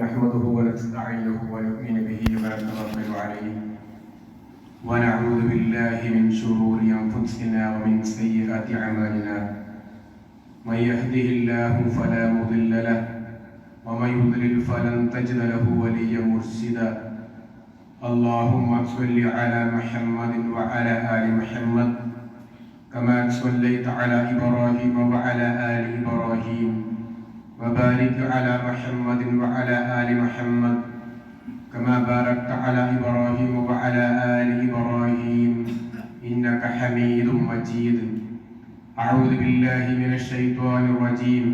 نحمده ونستعينه ونؤمن به ونتوكل عليه ونعوذ بالله من شرور أنفسنا ومن سيئات أعمالنا من يهده الله فلا مضل له ومن يضلل فلن تجد له وليا مرشدا اللهم صل على محمد وعلى آل محمد كما صليت على إبراهيم وعلى آل إبراهيم وبارك على محمد وعلى آل محمد كما باركت على إبراهيم وعلى آل إبراهيم إنك حميد مجيد. أعوذ بالله من الشيطان الرجيم.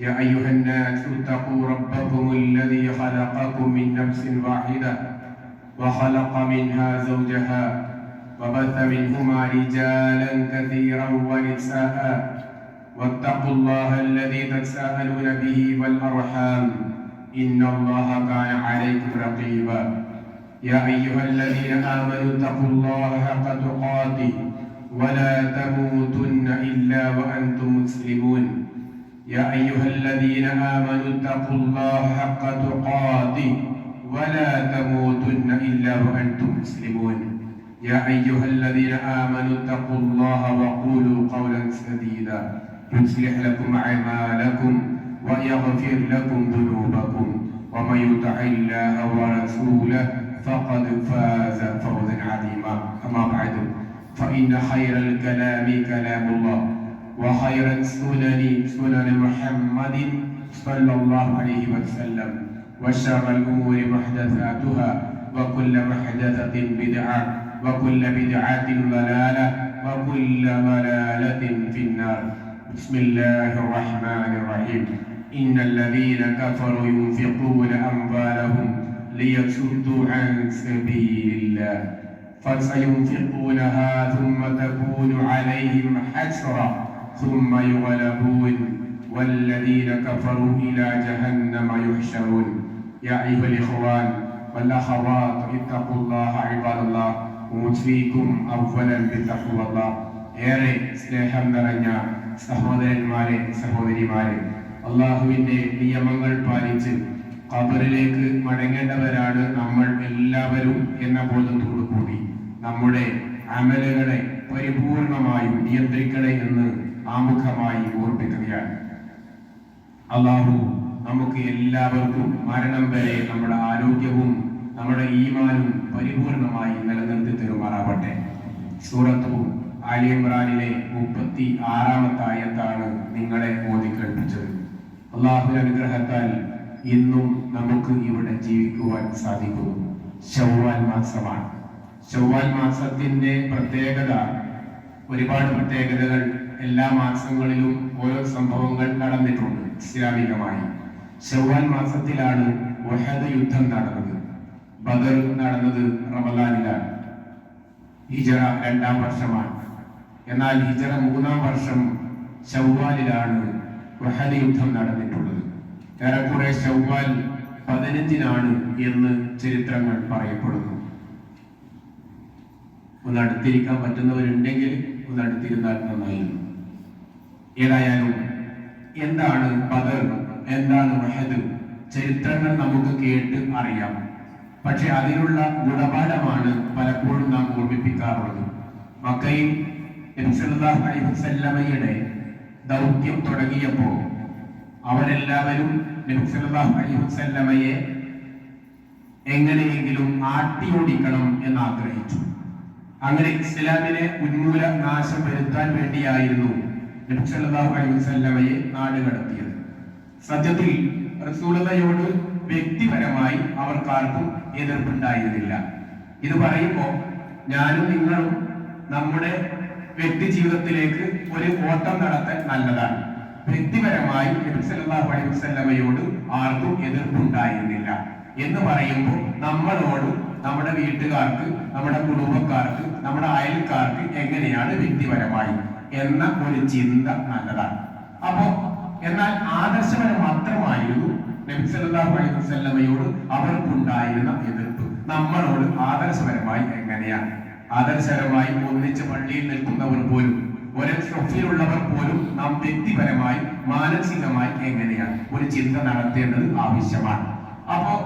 يا أيها الناس اتقوا ربكم الذي خلقكم من نفس واحدة وخلق منها زوجها وبث منهما رجالا كثيرا ونساء واتقوا الله الذي تساءلون به والأرحام إن الله كان عليكم رقيبا. يا أيها الذين آمنوا اتقوا الله حق تقاته ولا تموتن إلا وأنتم مسلمون. يا أيها الذين آمنوا اتقوا الله حق تقاته ولا تموتن إلا وأنتم مسلمون. يا أيها الذين آمنوا اتقوا الله وقولوا قولا سديدا يصلح لكم أعمالكم ويغفر لكم ذنوبكم ومن يطع الله ورسوله فقد فاز فوزا عظيما. أما بعد فإن خير الكلام كلام الله وخير السنن سنن محمد صلى الله عليه وسلم وشر الأمور محدثاتها وكل محدثة بدعة وكل بدعة ضلالة وكل ضلالة في النار. بسم الله الرحمن الرحيم. إن الذين كفروا ينفقون أموالهم ليصدوا عن سبيل الله فسينفقونها ثم تكون عليهم حسرة ثم يغلبون والذين كفروا إلى جهنم يحشرون. يا أيها الإخوان والأخوات اتقوا الله عباد الله أوصيكم أولا بتقوى الله. ഏറെ സ്നേഹം നിറഞ്ഞ സഹോദരന്മാരെ സഹോദരിമാരെ, അള്ളാഹുവിന്റെ നിയമങ്ങൾ പാലിച്ച് ഖബറിലേക്ക് മടങ്ങേണ്ടവരാണ് നമ്മൾ എല്ലാവരും എന്ന ബോധത്തോടു കൂടി നമ്മുടെ അമലുകളെ പരിപൂർണമായും നിയന്ത്രിക്കണേ എന്ന് ആമുഖമായി ഓർമ്മിക്കുകയാണ്. അള്ളാഹു നമുക്ക് എല്ലാവർക്കും മരണം വരെ നമ്മുടെ ആരോഗ്യവും നമ്മുടെ ഈമാനും പരിപൂർണമായി നിലനിർത്തി തരുമാറാവട്ടെ. സൂറത്തു ആലി ഇമ്രാനിലെ 36-ാമത്തെ ആയത്താണ് നിങ്ങളെ ഓതി കേൾപ്പിച്ചത്. അള്ളാഹുവിന്റെ അനുഗ്രഹത്താൽ ഇന്നും നമുക്ക് ഇവിടെ ജീവിക്കുവാൻ സാധിക്കുന്നു. ശവ്വാൽ മാസമാണ്. ശവ്വാൽ മാസത്തിന്റെ പ്രത്യേകത, ഒരുപാട് പ്രത്യേകതകൾ എല്ലാ മാസങ്ങളിലും ഓരോ സംഭവങ്ങൾ നടന്നിട്ടുണ്ട് ഇസ്ലാമികമായി. ശവ്വാൽ മാസത്തിലാണ് ഉഹദ് യുദ്ധം നടന്നത്. ബദർ നടന്നത് റമദാനിലാണ്. ഹിജറ 2-ാം വർഷമാണ്. എന്നാൽ ഹിജറ 3-ാം വർഷം ശവ്വാലിലാണ് ഉഹദ് യുദ്ധം നടന്നിട്ടുള്ളത്. ഏറെക്കുറെ ശവ്വാൽ 15-നാണ് എന്ന് ചരിത്രങ്ങൾ പറയപ്പെടുന്നു. ഒന്ന് അടുത്തിരിക്കാൻ പറ്റുന്നവരുണ്ടെങ്കിൽ ഒന്ന് അടുത്തിരുന്നാൽ നന്നായിരുന്നു. ഏതായാലും എന്താണ് ബദർ, എന്താണ് ഉഹദ്, ചരിത്രങ്ങൾ നമുക്ക് കേട്ട് അറിയാം. പക്ഷെ അതിനുള്ള ഗുണപാഠമാണ് പലപ്പോഴും നാം ഓർമ്മിപ്പിക്കാറുള്ളത്. മക്കയിൽ നബി സല്ലല്ലാഹു അലൈഹി വസല്ലമയുടെ ദൗത്യം തുടങ്ങിയപ്പോൾ അവരെല്ലാവരും നബി സല്ലല്ലാഹു അലൈഹി വസല്ലമയെ എങ്ങനെയെങ്കിലും ആട്ടിയോടിക്കണം എന്ന് ആഗ്രഹിച്ചു. അങ്ങനെ ഇസ്ലാമിനെ ഉന്മൂല നാശം വരുത്താൻ വേണ്ടിയായിരുന്നു നബി സല്ലല്ലാഹു അലൈഹി വസല്ലമയെ നാട് കടത്തിയത്. സത്യത്തിൽ റസൂലുള്ളാഹിയോട് വ്യക്തിപരമായി അവർക്കാർക്കും എതിർപ്പുണ്ടായിരുന്നില്ല. ഇത് പറയുമ്പോൾ ഞാനും നിങ്ങളും നമ്മുടെ വ്യക്തി ജീവിതത്തിലേക്ക് ഒരു ഓട്ടം നടത്താൻ നല്ലതാണ്. വ്യക്തിപരമായി നബി സല്ലല്ലാഹു അലൈഹി വസല്ലമയോട് ആർക്കും എതിർപ്പുണ്ടായിരുന്നില്ല എന്ന് പറയുമ്പോൾ നമ്മളോട്, നമ്മുടെ വീട്ടുകാർക്ക്, നമ്മുടെ കുടുംബക്കാർക്ക്, നമ്മുടെ അയൽക്കാർക്ക് എങ്ങനെയാണ് വ്യക്തിപരമായി എന്ന ഒരു ചിന്ത നല്ലതാണ്. അപ്പോ എന്നാൽ ആദർശപരം മാത്രമായിരുന്നു നബി സല്ലല്ലാഹു അലൈഹി വസല്ലമയോട് അവർക്കുണ്ടായിരുന്ന എതിർപ്പ്. നമ്മളോട് ആദർശപരമായി എങ്ങനെയാണ്? ആദർശപരമായി ഒന്നിച്ച് പള്ളിയിൽ നിൽക്കുന്നവർ പോലും, ഒരേ സൊഫിലുള്ളവർ പോലും നാം വ്യക്തിപരമായി മാനസികമായി എങ്ങനെയാണ് ഒരു ചിന്ത നടത്തേണ്ടത് ആവശ്യമാണ്.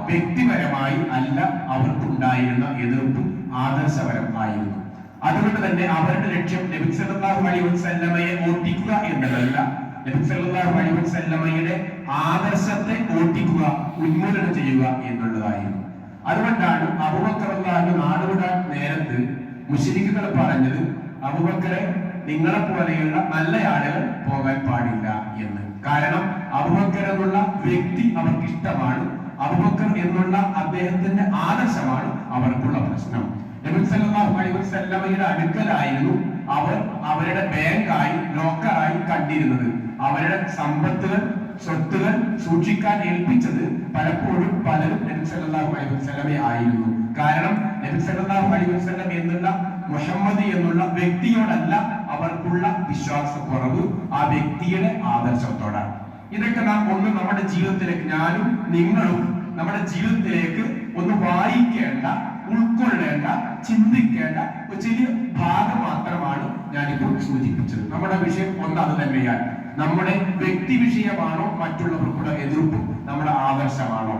വ്യക്തിപരമായി അല്ല അവർക്കുണ്ടായിരുന്ന എതിർപ്പ് ആദർശപരമായിരുന്നു. അതുകൊണ്ട് തന്നെ അവരുടെ ലക്ഷ്യം നബി സല്ലല്ലാഹു അലൈഹി വസല്ലമയെ ഓട്ടിക്കുക എന്നതല്ല, നബി സല്ലല്ലാഹു അലൈഹി വസല്ലമയുടെ ആദർശത്തെ ഓട്ടിക്കുക, ഉന്മൂലനം ചെയ്യുക എന്നുള്ളതായിരുന്നു. അതുകൊണ്ടാണ് അബൂബക്കർ റളിയല്ലാഹു അൻഹു നാടുവിടാൻ നേരത്ത് മുശ്രിക്കുകൾ പറഞ്ഞത്, അബൂബക്കറെ നിങ്ങളെ പോലെയുള്ള നല്ല ആളുകൾ പോകാൻ പാടില്ല എന്ന്. കാരണം അബൂബക്കർ എന്നുള്ള വ്യക്തി അവർക്ക് ഇഷ്ടമാണ്, അബൂബക്കർ എന്നുള്ള അദ്ദേഹത്തിന്റെ ആദർശമാണ് അവർക്കുള്ള പ്രശ്നം. നബി സല്ലല്ലാഹു അലൈഹി വസല്ലമയുടെ അടുക്കലായിരുന്നു അവർ അവരുടെ ബാങ്കായി, ലോക്കറായി കണ്ടിരുന്നത്. അവരുടെ സമ്പത്തുകൾ, സ്വത്തുകൾ സൂക്ഷിക്കാൻ ഏൽപ്പിച്ചത് പലപ്പോഴും പലരും നബി സല്ലല്ലാഹു അലൈഹി വസല്ലമയെ ആയിരുന്നു. കാരണം നബി സല്ലല്ലാഹു അലൈഹി വസല്ലം എന്നുള്ള മുഹമ്മദ് എന്നുള്ള വ്യക്തിയോടല്ല അവർക്കുള്ള വിശ്വാസക്കുറവ്, ആ വ്യക്തിയുടെ ആദർശത്തോടാണ്. ഇതൊക്കെ നാം ഒന്ന് നമ്മുടെ ജീവിതത്തിലേക്ക്, ഞാനും നിങ്ങളും നമ്മുടെ ജീവിതത്തിലേക്ക് ഒന്ന് വായിക്കേണ്ട, ഉൾക്കൊള്ളേണ്ട, ചിന്തിക്കേണ്ട ഒരു ചെറിയ ഭാഗം മാത്രമാണ് ഞാനിപ്പോൾ സൂചിപ്പിച്ചത്. നമ്മുടെ വിഷയം ഒന്ന് അത് തന്നെയാണ്. നമ്മുടെ വ്യക്തി വിഷയമാണോ മറ്റുള്ളവർക്കുള്ള എതിർപ്പ് നമ്മുടെ ആദർശമാണോ?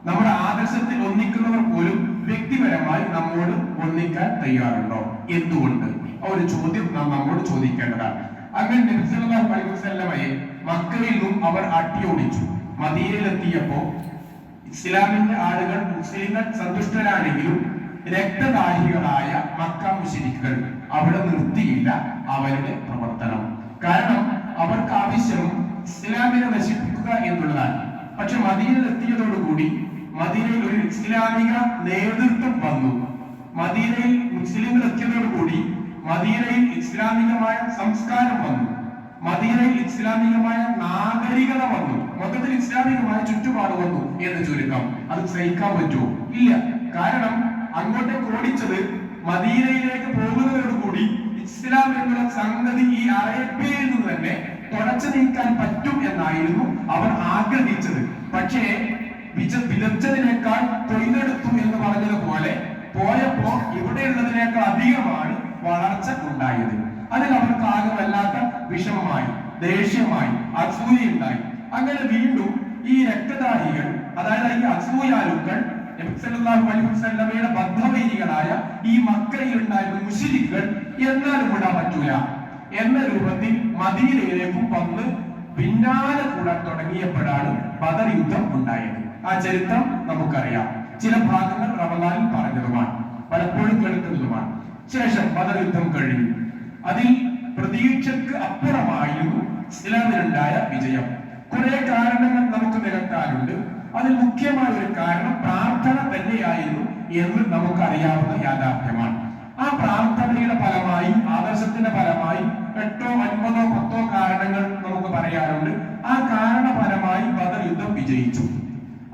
നമ്മുടെ ആദർശത്തിൽ ഒന്നിക്കുന്നവർ പോലും വ്യക്തിപരമായി നമ്മോട് ഒന്നിക്കാൻ തയ്യാറുണ്ടോ? എന്തുകൊണ്ട്? ഒരു ചോദ്യം നാം നമ്മോട് ചോദിക്കേണ്ടതാണ്. അങ്ങനെ നബി സല്ലല്ലാഹു അലൈഹി വസല്ലമയെ മക്കയിൽ നിന്നും അവർ അട്ടിയോടിച്ചു. മദീനയിലെത്തിയപ്പോ ഇസ്ലാമിന്റെ ആളുകൾ, മുസ്ലിങ്ങൾ സന്തുഷ്ടരാണെങ്കിലും രക്തദാഹികളായ മക്ക മുശ്രിക്കുകൾ അവിടെ നിർത്തിയില്ല അവരുടെ പ്രവർത്തനം. കാരണം അവർക്ക് ആവശ്യം ഇസ്ലാമിനെ നശിപ്പിക്കുക എന്നുള്ളതാണ്. പക്ഷെ മദീനയിലെത്തിയതോടുകൂടി മദീനയിൽ ഒരു ഇസ്ലാമിക നേതൃത്വം വന്നു. മദീനയിൽ മുസ്ലിങ്ങൾ എത്തിയതോടുകൂടി മദീനയിൽ ഇസ്ലാമികമായ സംസ്കാരം വന്നു, മദീനയിൽ ഇസ്ലാമികമായ നാഗരികത വന്നു, മൊത്തത്തിൽ ഇസ്ലാമികമായ ചുറ്റുപാട് വന്നു എന്ന് ചുരുക്കം. അത് സഹിക്കാൻ പറ്റുമോ? ഇല്ല. കാരണം അങ്ങോട്ടേക്ക് ഓടിച്ചത് മദീനയിലേക്ക് പോകുന്നതോടുകൂടി ഇസ്ലാം എന്നുള്ള സംഗതി ഈ അറേബ്യയിൽ നിന്ന് തന്നെ തുടച്ചു നീക്കാൻ പറ്റും എന്നായിരുന്നു അവർ ആഗ്രഹിച്ചത്. പക്ഷേ വിതച്ചതിനേക്കാൾ കൊയ്തെടുത്തു എന്ന് പറഞ്ഞതുപോലെ പോയപ്പോ ഇവിടെയുള്ളതിനേക്കാൾ അധികമാണ് വളർച്ച ഉണ്ടായത്. അതിൽ അവർക്ക് ആകെ വല്ലാത്ത വിഷമമായി, ദേഷ്യമായി, അസൂയയുണ്ടായി. അങ്ങനെ വീണ്ടും ഈ രക്തദാഹികൾ, അതായത് ഈ അസൂയാലുക്കൾ, നബി സല്ലല്ലാഹു അലൈഹി വസല്ലമയുടെ ബദ്ധവൈരികളായ ഈ മക്കയിൽ ഉണ്ടായിരുന്ന മുശ്രിക്കുകൾ എന്നാലും കൂടാൻ പറ്റൂല എന്ന രൂപത്തിൽ മദീനയിലേക്കും വന്ന് പിന്നാലെ കൂടാൻ തുടങ്ങിയപ്പോഴാണ് ബദർ യുദ്ധം ഉണ്ടായത്. ആ ചരിത്രം നമുക്കറിയാം. ചില ഭാഗങ്ങൾ റമദാനിൽ പറഞ്ഞതുമാണ്, പലപ്പോഴും കേൾക്കുന്നതുമാണ്. ശേഷം ബദർ യുദ്ധം കഴിഞ്ഞു. അതിൽ പ്രതീക്ഷക്ക് അപ്പുറമായിരുന്നു ഇസ്ലാമിനുണ്ടായ വിജയം. കുറെ കാരണങ്ങൾ നമുക്ക് നിരത്താറുണ്ട്. അതിൽ മുഖ്യമായ ഒരു കാരണം പ്രാർത്ഥന തന്നെയായിരുന്നു എന്ന് നമുക്കറിയാവുന്ന യാഥാർത്ഥ്യമാണ്. ആ പ്രാർത്ഥനയുടെ ഫലമായി, ആദർശത്തിന്റെ ഫലമായി 8, 9, 10 കാരണങ്ങൾ നമുക്ക് പറയാറുണ്ട്. ആ കാരണപരമായി ബദർ യുദ്ധം വിജയിച്ചു.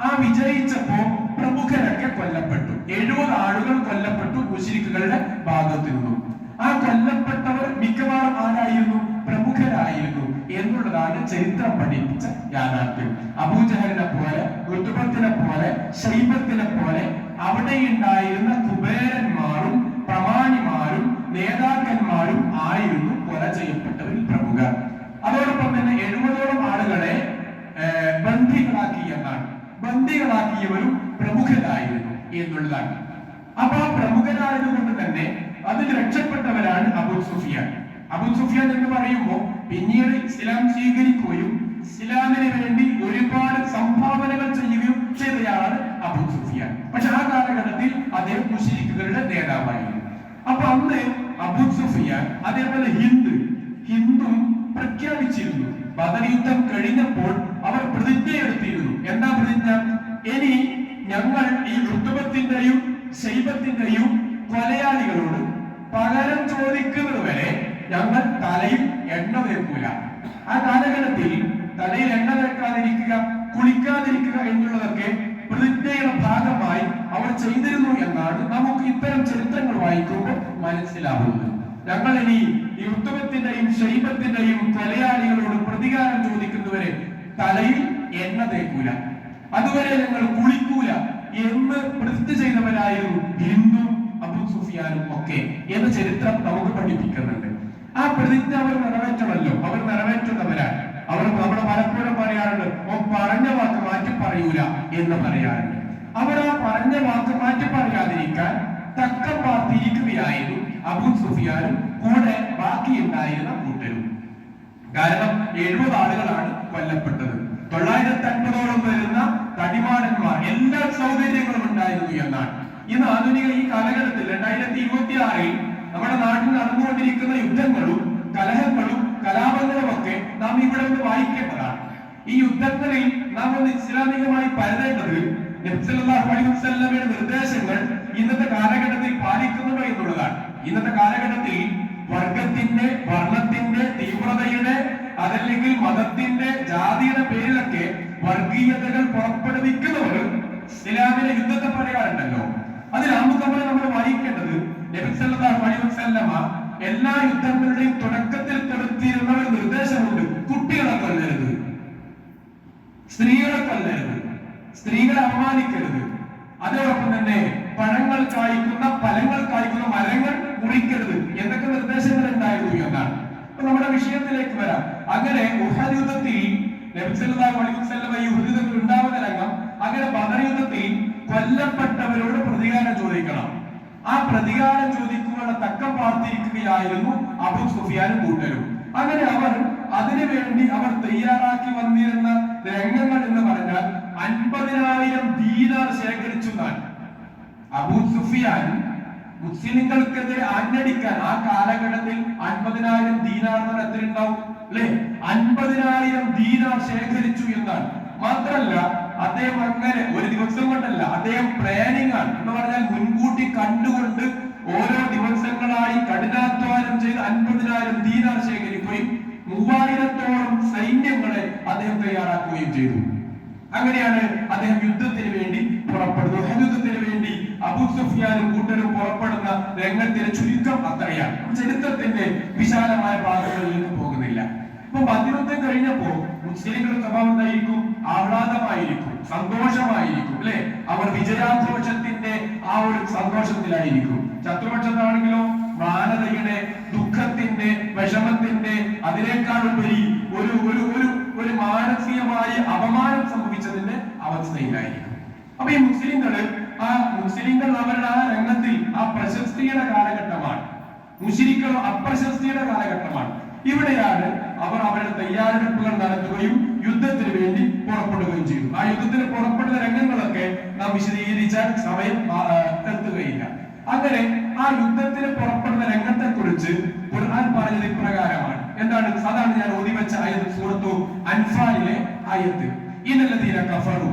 ആ വിജയിച്ചപ്പോ പ്രമുഖരൊക്കെ കൊല്ലപ്പെട്ടു. 70 ആളുകൾ കൊല്ലപ്പെട്ടു മുശ്രിക്കുകളുടെ ഭാഗത്തു നിന്നും. ആ കൊല്ലപ്പെട്ടവർ മിക്കവാറും ആരായിരുന്നു? പ്രമുഖരായിരുന്നു എന്നുള്ളതാണ് ചരിത്രം പഠിപ്പിച്ച യാഥാർത്ഥ്യം. അബൂജഹലിനെ പോലെ, ഉത്ബത്തിനെ പോലെ, ശൈബത്തിനെ പോലെ അവിടെ ഉണ്ടായിരുന്ന കുബേരന്മാരും പ്രമാണിമാരും നേതാക്കന്മാരും ആയിരുന്നു കൊല ചെയ്യപ്പെട്ടവരിൽ പ്രമുഖർ. അതോടൊപ്പം തന്നെ 70ഓളം ആളുകളെ ബന്ദികളാക്കി എന്നാണ്. ബന്ദികളാക്കിയവരും പ്രമുഖരായിരുന്നു എന്നുള്ളതാണ്. അപ്പൊ ആ പ്രമുഖരായതുകൊണ്ട് തന്നെ അതിൽ രക്ഷപ്പെട്ടവരാണ് അബൂ സുഫിയാൻ. അബൂ സുഫിയാൻ എന്ന് പറയുമ്പോൾ പിന്നീട് ഇസ്ലാം സ്വീകരിക്കുകയും ഇസ്ലാമിന് വേണ്ടി ഒരുപാട് സംഭാവനകൾ ചെയ്യുകയും ചെയ്തയാളാണ് അബൂ സുഫിയാൻ. പക്ഷെ ആ കാലഘട്ടത്തിൽ അദ്ദേഹം മുശ്രിക്കുകളുടെ നേതാവായിരുന്നു. അപ്പൊ അന്ന് അബൂ സുഫിയാൻ, അതേപോലെ ഹിന്ദും പ്രഖ്യാപിച്ചിരുന്നു. ബദർ യുദ്ധം കഴിഞ്ഞപ്പോൾ അവർ പ്രതിജ്ഞയെടുത്തിരുന്നു. എന്താ പ്രതിജ്ഞ? ഇനി ഞങ്ങൾ ഈ ഉത്ബത്തിന്റെയും ശൈബത്തിന്റെയും കൊലയാളികളോട് പകരം ചോദിക്കുന്നത് വരെ ഞങ്ങൾ തലയിൽ എണ്ണ തേക്കൂല. ആ കാലഘട്ടത്തിൽ തലയിൽ എണ്ണ തേക്കാതിരിക്കുക, കുളിക്കാതിരിക്കുക എന്നുള്ളതൊക്കെ പ്രതിജ്ഞയുടെ ഭാഗമായി അവർ ചെയ്തിരുന്നു എന്നാണ് നമുക്ക് ഇത്തരം ചരിത്രങ്ങൾ വായിക്കുമ്പോൾ മനസ്സിലാവുന്നത്. ഞങ്ങൾ ഇനി ഈ ഉത്ബത്തിന്റെയും ശൈബത്തിന്റെയും കൊലയാളികളോട് പ്രതികാരം ചോദിക്കുന്നവരെ തലയിൽ എണ്ണ തേക്കൂല, അതുവരെ ഞങ്ങൾ കുളിക്കൂല എന്ന് പ്രതിജ്ഞ ചെയ്തവരായിരുന്നു ഹിന്ദുവും അബൂ സുഫിയാനും ഒക്കെ എന്ന ചരിത്രം നമുക്ക് പഠിപ്പിക്കുന്നുണ്ട്. ആ പ്രതിജ്ഞ അവർ നിറവേറ്റണമല്ലോ, അവർ നിറവേറ്റുന്നവരാണ്. അവർ നമ്മളെ പലപ്പോഴും പറയാറുണ്ട്, പറഞ്ഞ വാക്ക് മാറ്റി പറയൂല എന്ന് പറയാറുണ്ട്. അവർ ആ പറഞ്ഞ വാക്ക് മാറ്റി പറയാതിരിക്കാൻ തക്കം പാർത്തിരിക്കുകയായിരുന്നു അബൂ സുഫിയാനും കൂടെ ബാക്കിയുണ്ടായിരുന്ന കൂട്ടരും. കാരണം 70 ആളുകളാണ് കൊല്ലപ്പെട്ടത്. 950ഓളം വരുന്ന തടിമാടന്മാർ, എല്ലാ സൗകര്യങ്ങളും ഉണ്ടായിരുന്നു എന്നാണ്. ഇന്ന് ആധുനിക ഈ കാലഘട്ടത്തിൽ 2026 നമ്മുടെ നാട്ടിൽ നടന്നുകൊണ്ടിരിക്കുന്ന യുദ്ധങ്ങളും കലഹങ്ങളും കലാപങ്ങളും ഒക്കെ നാം ഇവിടെ ഒന്ന് വായിക്കേണ്ടതാണ്. ഈ യുദ്ധങ്ങളിൽ നാം ഒന്ന് ഇസ്ലാമികമായി പരതേണ്ടത് നബി സല്ലല്ലാഹു അലൈഹി വസല്ലമയുടെ നിർദ്ദേശങ്ങൾ ഇന്നത്തെ കാലഘട്ടത്തിൽ പാലിക്കുന്നുണ്ടോ എന്നുള്ളതാണ്. ഇന്നത്തെ കാലഘട്ടത്തിൽ വർഗത്തിന്റെ, വർണ്ണത്തിന്റെ, തീവ്രതയുടെ, അതല്ലെങ്കിൽ മതത്തിന്റെ, ജാതിയുടെ പേരിലൊക്കെ വർഗീയതകൾ പുറപ്പെടുവിക്കുന്നവർ ഇസ്ലാമിലെ യുദ്ധത്തെ പറയാറുണ്ടല്ലോ. അതിൽ ആമുഖമായി നമ്മൾ വായിക്കേണ്ടത് നബി സല്ലല്ലാഹു അലൈഹി വസല്ലമ എല്ലാ യുദ്ധങ്ങളുടെയും തുടക്കത്തിൽ കൊടുത്തിരുന്ന ഒരു നിർദ്ദേശമുണ്ട്: കുട്ടികളെ കൊല്ലരുത്, സ്ത്രീകളെ കൊല്ലരുത്, സ്ത്രീകളെ അപമാനിക്കരുത്, അതോടൊപ്പം തന്നെ പഴങ്ങൾ കായ്ക്കുന്ന, ഫലങ്ങൾ കായ്ക്കുന്ന മരങ്ങൾ മുറിക്കരുത്. എന്തൊക്കെ നിർദ്ദേശങ്ങൾ ഉണ്ടായിരുന്നു എന്നാണ്. അപ്പൊ നമ്മുടെ വിഷയത്തിലേക്ക് വരാം. അങ്ങനെ ഉഹദ് യുദ്ധത്തിൽ നബി സല്ലല്ലാഹു അലൈഹി വസല്ലമ ഈ ഉഹദ് യുദ്ധത്തിൽ ഉണ്ടാവുന്ന രംഗം, അങ്ങനെ ബദർ യുദ്ധത്തിൽ കൊല്ലപ്പെട്ടവരോട് പ്രതികാരം ചോദിക്കണം. ആ പ്രതികാരം ചോദിക്കുവാനുള്ള തക്കം പാർത്തിരിക്കുകയായിരുന്നു അബൂ സുഫിയാനും കൂട്ടരും. അങ്ങനെ അവർ അതിനുവേണ്ടി അവർ തയ്യാറാക്കി വന്നിരുന്ന രംഗങ്ങൾ എന്ന് പറഞ്ഞാൽ 50,000 ദീനാർ ശേഖരിച്ചു. അബൂ സുഫിയാൻ മുസ്ലിങ്ങൾക്കെതിരെ ആഞ്ഞടിക്കാൻ ആ കാലഘട്ടത്തിൽ 50,000 ദീനാർ എത്ര ഉണ്ടാവും അല്ലെ? 50,000 ദീനാർ ശേഖരിച്ചു എന്നാണ്. മാത്രല്ല അദ്ദേഹം അങ്ങനെ ഒരു ദിവസം കൊണ്ടല്ല, അദ്ദേഹം പ്ലാനിങ് ആണ് എന്ന് പറഞ്ഞാൽ മുൻകൂട്ടി കണ്ടുകൊണ്ട് ഓരോ ദിവസങ്ങളായി കഠിനാധ്വാനം ചെയ്ത് 50,000 ദീനാർ ശേഖരിക്കുകയും 3000-ഓളം സൈന്യങ്ങളെ അദ്ദേഹം തയ്യാറാക്കുകയും ചെയ്തു. അങ്ങനെയാണ് അദ്ദേഹം യുദ്ധത്തിന് വേണ്ടി പുറപ്പെടുന്നത്. യുദ്ധത്തിന് വേണ്ടി അബൂ സുഫിയാനും കൂട്ടരും പുറപ്പെടുന്ന രംഗത്തിന്റെ ചുരുക്കം അത്രയാണ്. ചരിത്രത്തിന്റെ വിശാലമായ ഭാഗങ്ങളിലേക്ക് പോകുന്നില്ല. ഇപ്പൊ ബദർ കഴിഞ്ഞപ്പോ മുസ്ലിങ്ങളുടെ സ്വഭാവം എന്തായിരിക്കും? ആഹ്ലാദമായിരിക്കും, സന്തോഷമായിരിക്കും അല്ലെ? അവർ വിജയാഘോഷത്തിന്റെ ആ ഒരു സന്തോഷത്തിലായിരിക്കും. ശത്രുപക്ഷത്താണെങ്കിലോ മാനതയുടെ, ദുഃഖത്തിന്റെ, വിഷമത്തിന്റെ, അതിനേക്കാൾ ഉപരി ഒരു ഒരു ഒരു ഒരു മാനസികമായ അപമാനം സംഭവിച്ചതിന്റെ അവസ്ഥയിലായിരിക്കും. അപ്പൊ ഈ മുസ്ലിങ്ങൾ അവരുടെ ആ രംഗത്തിൽ ആ പ്രശസ്തിയുടെ കാലഘട്ടമാണ്. മുശ്രിക്കുകളോ അപ്രശസ്തിയുടെ കാലഘട്ടമാണ്. ഇവിടെയാണ് അവർ അവരുടെ തയ്യാറെടുപ്പുകൾ നടത്തുകയും യുദ്ധത്തിന് വേണ്ടി പുറപ്പെടുകയും ചെയ്തു. ആ യുദ്ധത്തിന് പുറപ്പെടുന്ന രംഗങ്ങളൊക്കെ നാം വിശദീകരിച്ചാൽ സമയം എത്തുകയില്ല. അങ്ങനെ ആ യുദ്ധത്തിന് പുറപ്പെടുന്ന രംഗത്തെ കുറിച്ച് ഖുർആൻ പറഞ്ഞത് ഇപ്രകാരമാണ്. എന്താണ്? അതാണ് ഞാൻ ഓതിവെച്ച ആയത്ത്, സൂറത്തു അൻഫാലിലെ ആയത്ത്. ഇന്നല്ലദീന കഫറു,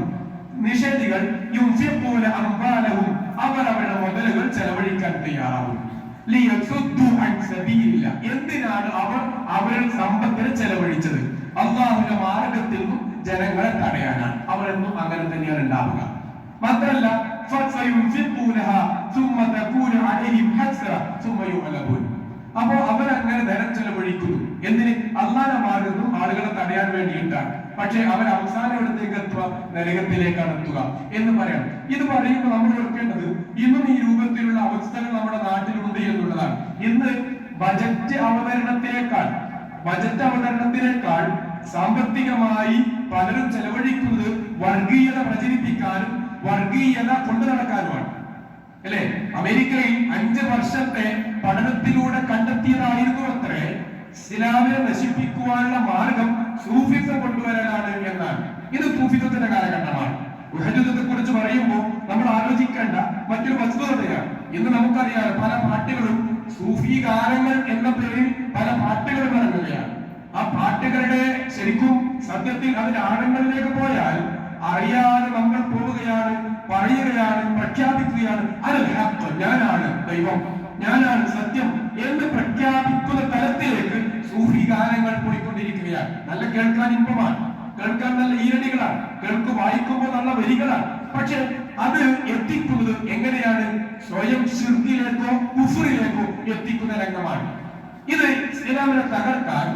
നിഷേധികൾ, യുൻഫിഖൂന അംവാലഹും, അവർ അവരുടെ മുതലുകൾ ചെലവഴിക്കാൻ തയ്യാറാവും. ലിയസുദ്ദു അൻ സബീലില്ല, എന്തിനാണ് അവർ അവരുടെ സമ്പത്തിനെ ചെലവഴിച്ചത്? അല്ലാഹുവിന്റെ മാർഗ്ഗത്തിൽ നിന്നും ജനങ്ങളെ തടയാനാണ്. അവരെന്നും അങ്ങനെ തന്നെയാണ് ഉണ്ടാവുക. മാത്രമല്ല അപ്പോ അവരങ്ങനെ ധനം ചെലവഴിക്കുന്നു. എന്തിന്? അല്ലാഹുവിന്റെ മാർഗ്ഗത്തിൽ ആളുകളെ തടയാൻ വേണ്ടിയിട്ടാണ്. പക്ഷെ അവർ അവസാനം എടുത്തേക്ക് എത്തുക നരകത്തിലേക്കാണ് എത്തുക എന്ന് പറയണം. ഇത് പറയുമ്പോൾ നമ്മൾ ഓർക്കേണ്ടത് ഇന്നും ഈ രൂപത്തിലുള്ള അവസ്ഥകൾ നമ്മുടെ നാട്ടിലുണ്ട് എന്നുള്ളതാണ്. ഇന്ന് ബജറ്റ് അവതരണത്തിനേക്കാൾ സാമ്പത്തികമായി പലരും ചെലവഴിക്കുന്നത് വർഗീയത പ്രചരിപ്പിക്കാനും വർഗീയത കൊണ്ടു നടക്കാനുമാണ് അല്ലെ? അമേരിക്കയിൽ 5 വർഷത്തെ പഠനത്തിലൂടെ കണ്ടെത്തിയതായിരുന്നു അത്രേ ഇസ്ലാമിനെ നശിപ്പിക്കുവാനുള്ള മാർഗം സൂഫിസം കൊണ്ടുവരാനാണ് എന്നാണ്. ഇത് സൂഫിസത്തിന്റെ കാലഘട്ടമാണ്. ഉഹദ് കുറിച്ച് പറയുമ്പോൾ നമ്മൾ ആലോചിക്കേണ്ട മറ്റൊരു വസ്തുതയാണ്. ഇന്ന് നമുക്കറിയാം പല പാട്ടുകളും സൂഫി ഗാനങ്ങൾ എന്ന പേരിൽ പല പാട്ടുകളും ഇറങ്ങുകയാണ്. ആ പാട്ടുകളുടെ ശരിക്കും സത്യത്തിൽ അതിന്റെ ആഴങ്ങളിലേക്ക് പോയാൽ അറിയാതെ നമ്മൾ പോവുകയാണ്, പറയുകയാണ്, പ്രഖ്യാപിക്കുകയാണ്, ഞാനാണ് ദൈവം, ഞാനാണ് സത്യം എന്ന് പ്രഖ്യാപിക്കുന്ന തലത്തിലേക്ക് സൂഫി ഗാനങ്ങൾ പോയിക്കൊണ്ടിരിക്കുകയാണ്. നല്ല കേൾക്കാൻ ഇമ്പമാണ്, കേൾക്കാൻ നല്ല ഈരടികളാണ്, വായിക്കുമ്പോൾ നല്ല വരികളാണ്. പക്ഷെ അത് എത്തിക്കുന്നത് എങ്ങനെയാണ്? സ്വയം ശിർക്കിലേക്കോ കുഫറിലേക്കോ എത്തിക്കുന്ന രംഗമാണ്. ഇത് ഇസ്ലാമിനെ തകർക്കാൻ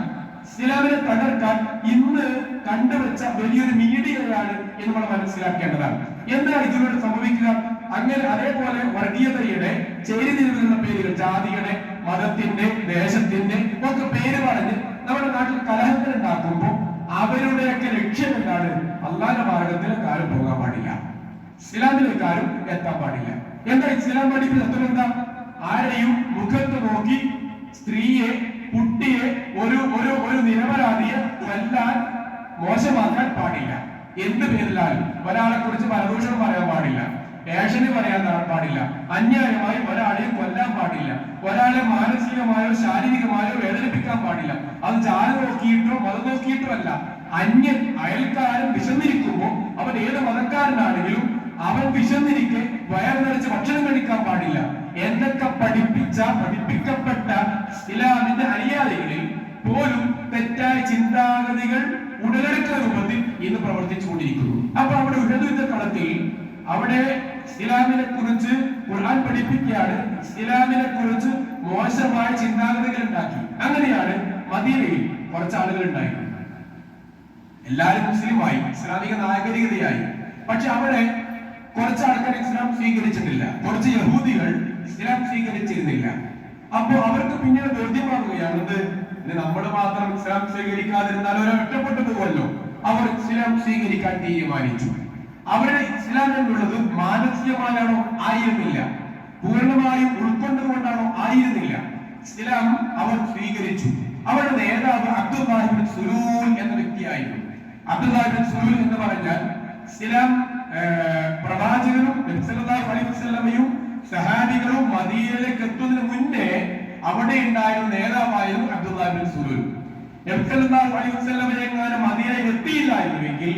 ഇന്ന് കണ്ടുവച്ച വലിയൊരു മീഡിയയാണ് എന്ന് നമ്മൾ മനസ്സിലാക്കേണ്ടതാണ്. എന്താണ് ഇതിലൂടെ സംഭവിക്കുക? അങ്ങനെ അതേപോലെ വർഗീയതയുടെ ചേരിതിരിവുകളുടെ പേരുകൾ, ജാതിയുടെ, മതത്തിന്റെ, ദേശത്തിന്റെ ഒക്കെ പേര് പറഞ്ഞ് നമ്മുടെ നാട്ടിൽ കലഹങ്ങൾ ഉണ്ടാക്കുമ്പോൾ അവരുടെയൊക്കെ ലക്ഷ്യം എന്താണ്? അല്ലാഹുവിന്റെ മാർഗ്ഗത്തിൽ കാലം പോകാൻ പാടില്ല, ഇസ്ലാമിലേക്ക് ആരും എത്താൻ പാടില്ല. എന്താ ഇസ്ലാം പഠിപ്പിച്ച എന്താ? ആരെയും മുഖത്ത് നോക്കി സ്ത്രീയെ, കുട്ടിയെ, ഒരു ഒരു ഒരു നിരപരാധിയെ കൊല്ലാൻ, മോശമാക്കാൻ പാടില്ല. എന്ത് പേരിലാലും ഒരാളെ കുറിച്ച് പരദൂഷണം പറയാൻ പാടില്ല, ഏഷണി പറയാൻ പാടില്ല, അന്യായമായി ഒരാളെയും കൊല്ലാൻ പാടില്ല, ഒരാളെ മാനസികമായോ ശാരീരികമായോ വേദനിപ്പിക്കാൻ പാടില്ല. അത് ജാതി നോക്കിയിട്ടോ മതം നോക്കിയിട്ടോ അല്ല. അന്യൻ, അയൽക്കാരൻ വിശന്നിരിക്കുമ്പോ അവൻ ഏത് മതക്കാരനാണെങ്കിലും അവൻ വിശന്നിരിക്കെ വയർ നിറച്ച് ഭക്ഷണം കഴിക്കാൻ പാടില്ല എന്നൊക്കെ പഠിപ്പിക്കപ്പെട്ട ഇസ്ലാമിന്റെ അനുയായികളിൽ പോലും തെറ്റായ ചിന്താഗതികൾ ഉടലെടുക്കുന്ന രൂപത്തിൽ ഇന്ന് പ്രവർത്തിച്ചുകൊണ്ടിരിക്കുന്നു. അപ്പൊ അവിടെ ഉഹദ് കളത്തിൽ അവിടെ ഇസ്ലാമിനെ കുറിച്ച് ഖുർആൻ പഠിപ്പിക്കുകയാണ്. ഇസ്ലാമിനെ കുറിച്ച് മോശമായ ചിന്താഗതികൾ ഉണ്ടാക്കി. അങ്ങനെയാണ് മദീനയിൽ കുറച്ച് ആളുകൾ ഉണ്ടായിരുന്നു. എല്ലാവരും മുസ്ലിമായി, ഇസ്ലാമിക നാഗരികതയായി. പക്ഷെ അവിടെ കുറച്ച് ആൾക്കാർ ഇസ്ലാം സ്വീകരിച്ചിട്ടില്ല, കുറച്ച് യഹൂദികൾ ഇസ്ലാം സ്വീകരിച്ചിരുന്നില്ല. അപ്പോ അവർക്ക് പിന്നീട് ബോധ്യമാകുകയാണ് നമ്മൾ മാത്രം ഇസ്ലാം സ്വീകരിക്കാതിരുന്നാൽ അവർ ഒറ്റപ്പെട്ടു പോകുമല്ലോ. അവർ ഇസ്ലാം സ്വീകരിക്കാൻ തീരുമാനിച്ചു. അവരുടെ ഇസ്ലാം എന്നുള്ളത് മാനസികമായാണോ? ആയിരുന്നില്ല. പൂർണ്ണമായും ഉൾക്കൊണ്ടുകൊണ്ടാണോ? ആയിരുന്നില്ല. ഇസ്ലാം അവർ സ്വീകരിച്ചു. അവരുടെ നേതാവ് അബ്ദുല്ലാഹി ഇബ്നു സുലൂൽ എന്ന വ്യക്തിയായിരുന്നു. അബ്ദുല്ലാഹി ഇബ്നു സുലൂൽ എന്ന് പറഞ്ഞാൽ ഇസ്ലാം പ്രവാചകനും നബി സല്ലല്ലാഹു അലൈഹി വസല്ലമയും സഹാബികളും മദീനയിലേക്ക് എത്തുന്നതിന് മുന്നേ അവിടെ ഉണ്ടായിരുന്ന നേതാവായിരുന്നു അബ്ദുല്ലാഹി ഇബ്നു സുലൂൽ. നബി സല്ലല്ലാഹു അലൈഹി വസല്ലമയെ എങ്ങാനും മദീനയിൽ എത്തിയില്ലായിരുന്നുവെങ്കിൽ